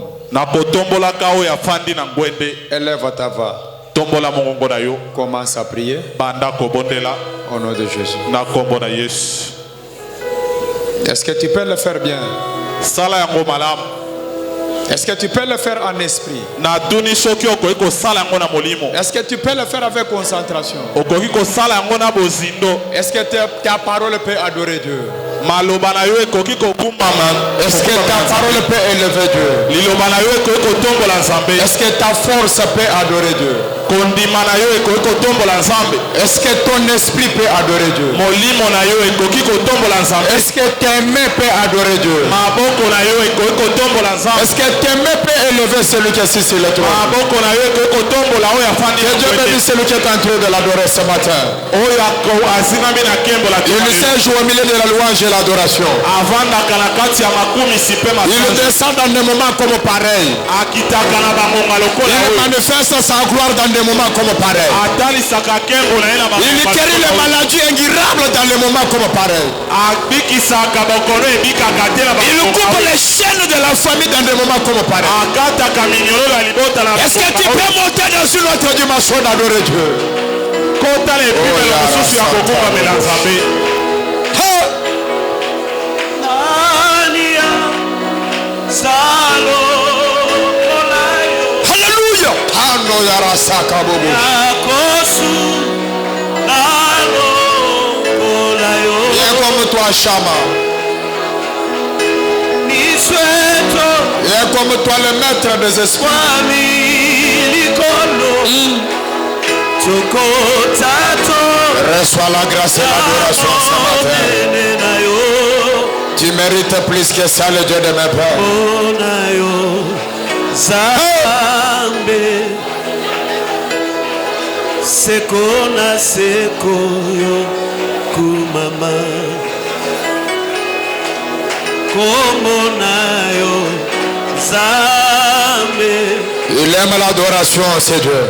Élève ta voix. Commence à prier au nom de Jésus. Est-ce que tu peux le faire bien? Est-ce que tu peux le faire en esprit? Est-ce que tu peux le faire avec concentration? Est-ce que ta parole peut adorer Dieu? Est-ce que ta parole peut élever Dieu? Est-ce que ta force peut adorer Dieu? Est-ce que ton esprit peut adorer Dieu? Est-ce que tes mains peuvent adorer Dieu? Est-ce que tes mains peuvent élever celui qui est assis sur le trône? Que Dieu bénisse celui qui est en train de l'adorer ce matin. Il s'est au milieu de la louange et l'adoration. Il descend dans des moments comme pareil. Il manifeste sa gloire dans des moments comme pareil. Il guérit les maladies incurables dans les moments comme pareil. Il coupe les chaînes de la famille dans des moments comme pareil. Est-ce que tu peux monter dans une autre dimension d'adorer Dieu? Alléluia. Viens comme toi, Shama. Viens comme toi, le maître des esprits. Reçois la grâce et l'adoration ce matin. Tu mérites plus que ça, le Dieu de mes pères. Sekona sekoyo kumama komonayo zambe. Il aime l'adoration, c'est Dieu.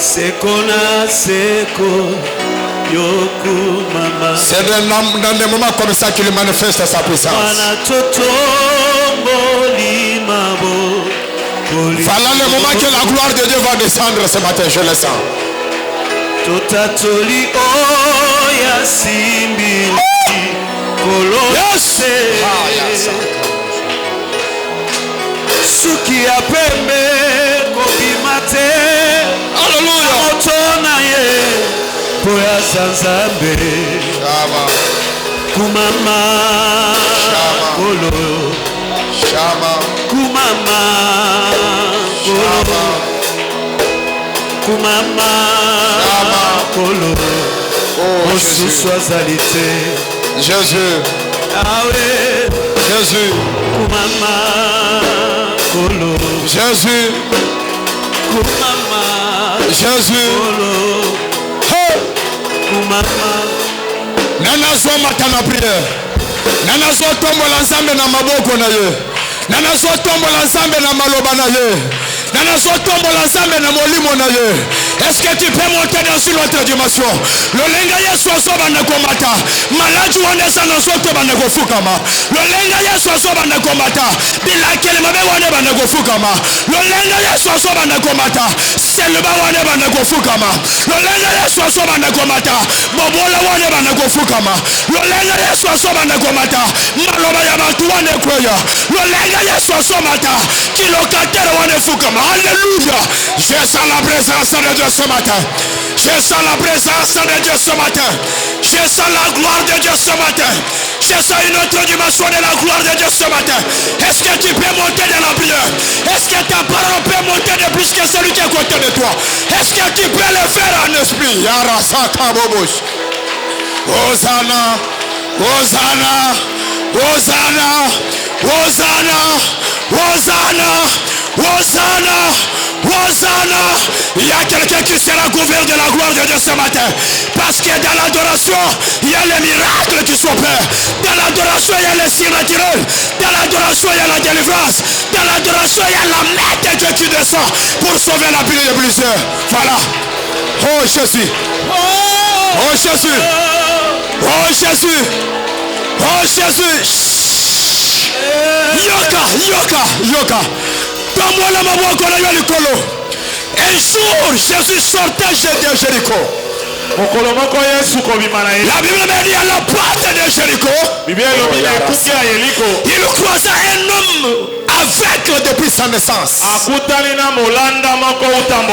Sekona sekoyo kumama. C'est dans des moments comme ça qu'il manifeste sa puissance. Voilà le moment que la gloire de Dieu va descendre ce matin, je le sens. Totatoli oya simbi kolose suki apembe kobimate. Alléluia. Otona ye poya sanzambe kumama kolo Shama kumama kolo kumama kolo. Oh Jésus. Jésus. Jésus. Kumama kolo. Jésus. Kumama Jésus. kolo. Kumama. Nana soma tana prière. Nana so tombola nzambe na maboko na ye. Nana so tombola nzambe na maloba na ye. Nana so tombola nzambe na molimo na ye. Est-ce que tu peux monter dans une autre dimension? Lolenga Yesu asoba na komata. Malaji wane sana soto bana kofukama. Lolenga Yesu asoba na komata. Bila kelema be wane bana kofukama. Lolenga Yesu asoba na komata. Selba wane bana kofukama. Lolenga Yesu asoba na komata. Bobola wane bana kofukama. Lolenga Yesu asoba na komata. Maloba ya bantu wane kweya. Lolenga Yesu asomata. Kilokatera wane fukama. Alléluia. Je sens la présence de Dieu ce matin. Je sens la présence de Dieu ce matin. Je sens la gloire de Dieu ce matin. Je sens une autre dimension de la gloire de Dieu ce matin. Est-ce que tu peux monter dans la prière? Est-ce que ta parole peut monter de plus que celui qui est à côté de toi? Est-ce que tu peux le faire en esprit? Yarasaka Bobosh. Hosanna, Hosanna, Hosanna, Hosanna, Hosanna, Hosanna, Hosanna. Il y a quelqu'un qui sera couvert de la gloire de Dieu ce matin. Parce que dans l'adoration, il y a les miracles qui s'opèrent. Dans l'adoration, il y a les signes naturels. Dans l'adoration, il y a la délivrance. Dans l'adoration, il y a la main de Dieu qui descend pour sauver la vie de plusieurs. Voilà. Oh Jésus. Oh Jésus. Oh Jésus. Oh Jésus. Yoka, yoka, yoka. Donne-moi la maman qu'on a eu à l'école. Un jour, Jésus sortait de Jéricho. La Bible me dit à la porte de Jéricho. Il croisa un homme aveugle depuis sa naissance.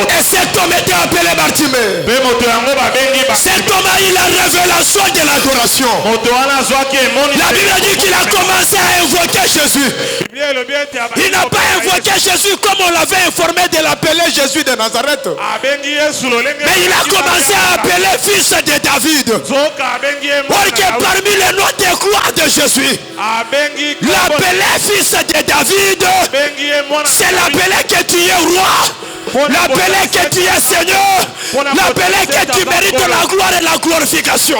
Et cet homme était appelé Bartimée. Cet homme a eu la révélation de l'adoration. La Bible dit qu'il a commencé à invoquer Jésus. Il n'a pas invoqué Jésus comme on l'avait informé de l'appeler Jésus de Nazareth. Mais il a commencé à appeler fils de David. Parce que parmi les noms de gloire de Jésus, l'appeler fils de David, c'est l'appeler que tu es roi. L'appeler que tu es Seigneur. L'appeler que tu mérites la gloire et la glorification.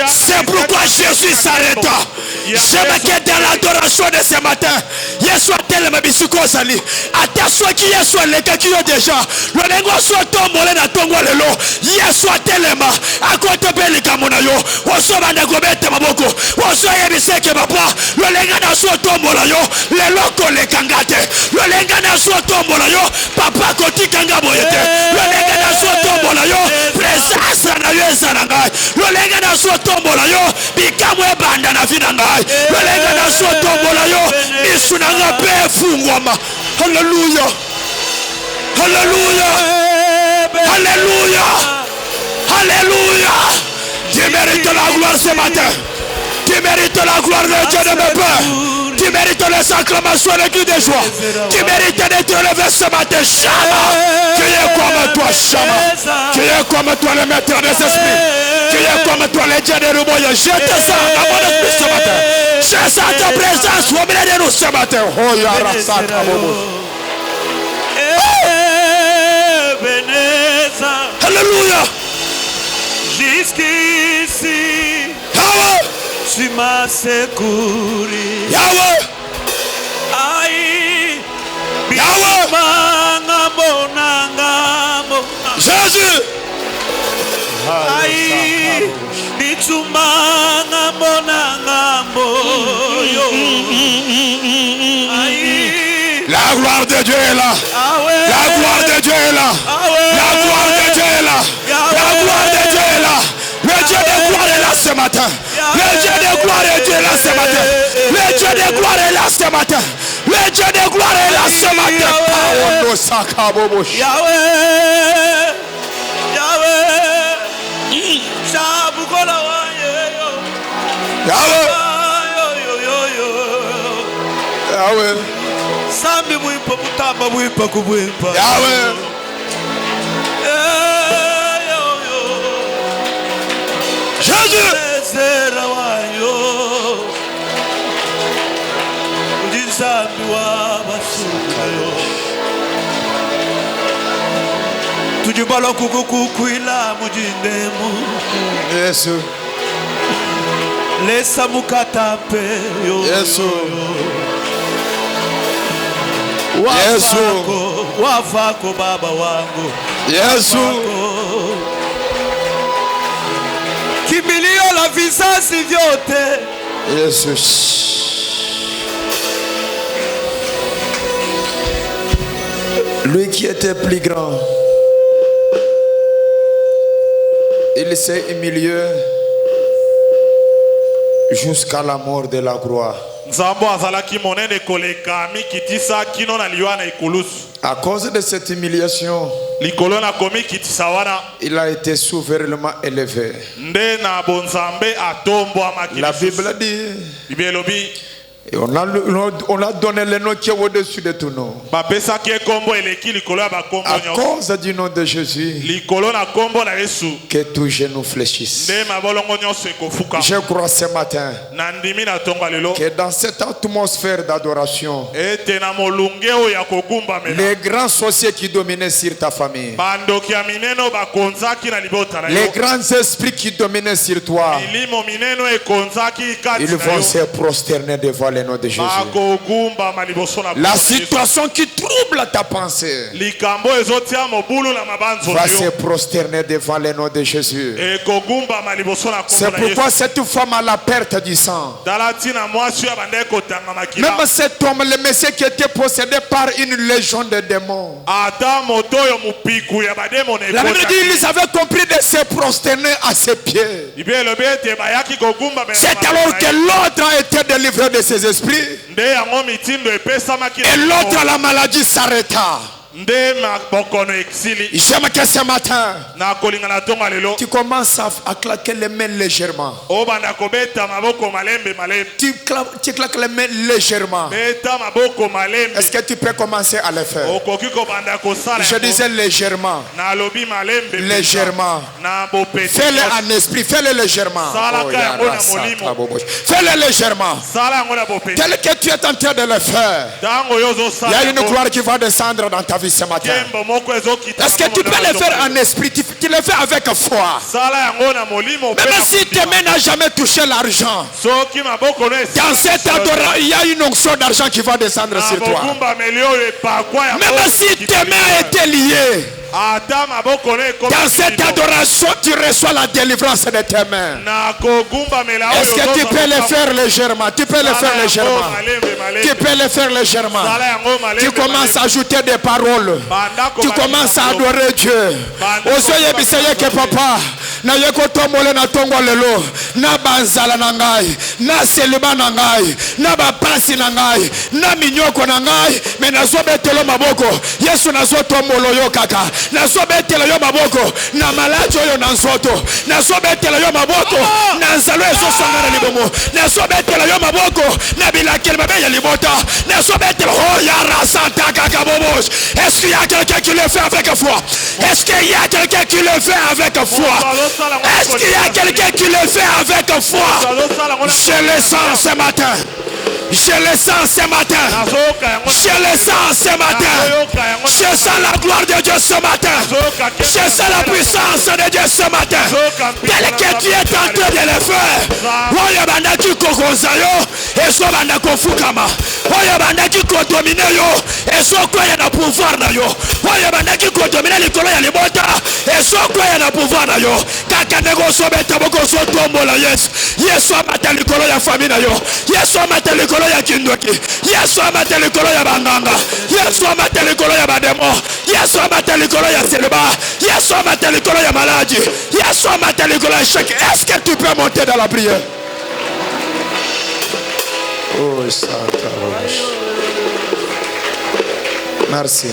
C'est pourquoi Jésus s'arrêta. J'aime que dans l'adoration de ce matin, Yesu atelema bisiko sali. Attention qui Yesu leka qui est déjà. Le lengo soit tombé na tongo lelo. Yesu atelema akote belika monayo. Oso banda gobete maboko. Oso yebiseke papa. Le lenga na soit tombé la yo. Le loko le kangate. Le lenga na soit tombé la yo. Papa koti kanga boyete. Le lenga na soit tombé la yo. Présence na yo ezananga. Le lenga na soit tombé la yo. Bikamwe banda na vinanga. Le lenga na soit tombé la yo. Bisunanga pe fungwama. Hallelujah. Hallelujah. Alléluia. Alléluia. Tu mérites la gloire ce matin. Tu mérites la gloire de Dieu de mes pères. Tu mérites les acclamations et les cris de joie. Tu mérites d'être élevé ce matin. Chama. Tu es comme toi, Chama. Tu es comme toi, le maître des esprits. Tu es comme toi, le Dieu des Ruboyes. Je te sens dans mon esprit ce matin. Je sens ta présence au milieu de nous ce matin. Oh, Yarasaka Bobo. Alléluia. Jusqu'ici, Yahweh. tu m'as secouru. Yahweh. Aïe, Yahweh. Jésus. Aïe, bitumanga monangambo. Aïe, La gloire de Dieu est là. La gloire de Dieu est là. La gloire de Dieu est là. La gloire de Dieu est là. Le Dieu de gloire est là ce matin. Le Dieu de gloire est là ce matin. Le Dieu de gloire est là ce matin. Le Dieu de gloire est là ce matin. Yahweh, Yahweh, Shabukola Yahweh. Yahweh. Sambi mwipa mutamba mwipa kubwipa. Yahweh. Jésus. Zera wayo. Ujisambi wa basukayo. Tujibala kukukuila mujindemu. Yesu. Lesa mukatape yo. Yesu. Yesu. Wafako baba wangu. Yesu. Kimbilio la visasi vyote. Yesu. Lui qui était plus grand, il s'est humilié jusqu'à la mort de la croix. À cause de cette humiliation, il a été souverainement élevé. La Bible dit, et on a donné le nom qui est au-dessus de tout nom. À cause du nom de Jésus, que tout genou fléchisse. Je crois ce matin que dans cette atmosphère d'adoration, les grands sorciers qui dominaient sur ta famille, les grands esprits qui dominaient sur toi, ils vont se prosterner devant le nom de Jésus. La situation qui trouble ta pensée va se prosterner devant le nom de Jésus. C'est pourquoi cette femme a la perte du sang. Même cet homme, le Messie qui était possédé par une légion de démons, la Bible dit qu'ils avaient compris de se prosterner à ses pieds. C'est alors que l'autre a été délivré de ses des esprits. Et l'autre, la maladie s'arrêta. J'aime que ce matin, tu commences à claquer les mains légèrement. Tu claques les mains légèrement. Est-ce que tu peux commencer à le faire? Je disais légèrement. Légèrement. Fais-le en esprit. Fais-le légèrement. Fais-le légèrement. Tel que tu es en train de le faire, il y a une gloire qui va descendre dans ta vie ce matin. Est-ce que tu peux le faire en esprit? Tu le fais avec foi. Même si tes mains n'ont jamais touché l'argent, dans cette adoration, il y a une onction d'argent qui va descendre sur toi. Même si tes mains étaient liées, dans cette adoration, tu reçois la délivrance de tes mains. Est-ce que tu peux le faire légèrement? Tu peux le faire légèrement. Tu peux le faire légèrement. Tu commences à ajouter des paroles. Tu commences à adorer Dieu. Osoye biseye que papa na yeko tomole na tongo lelo na banzala na ngai na seleba na ngai na bapasi na ngai na minyoko na ngai me nazo betelo maboko Yesu nazo tomolo yo kaka nazo betelo yo maboko na malacho yo na nzoto nazo betelo yo maboko na nzalo ezo sangana libomo nazo betelo yo maboko na bilakeli mabe ya libota nazo betelo oh ya rasanta kaka bobos. Est-ce qu'il y a quelqu'un qui le fait avec foi? Est-ce qu'il y a quelqu'un qui le fait avec foi? Est-ce qu'il y a quelqu'un qui le fait avec foi? Je le sens ce matin. Je le sens ce matin. Je le sens ce matin. Je sens la gloire de Dieu ce matin. Je sens la puissance de Dieu ce matin. Tel que tu es en train de le faire. Oyo bandaki kokonza yo, eso bandako fukama. Oyo bandaki kodomine yo, eso koya na pouvoir na yo. Oyo bandaki kodomine likolo ya libota, eso koya na pouvoir na yo. Kaka nego sobeta boko so tombola Yesu. Yesu amata likolo ya famille na yo. Yesu amata likolo ya kindoki. Yesu amata likolo ya banganga. Yesu amata likolo ya bademo. Yesu amata likolo ya célibat. Yesu amata likolo ya maladie. Yesu amata likolo ya chèque. Est-ce que tu peux monter dans la prière? Oh, Satan. Merci.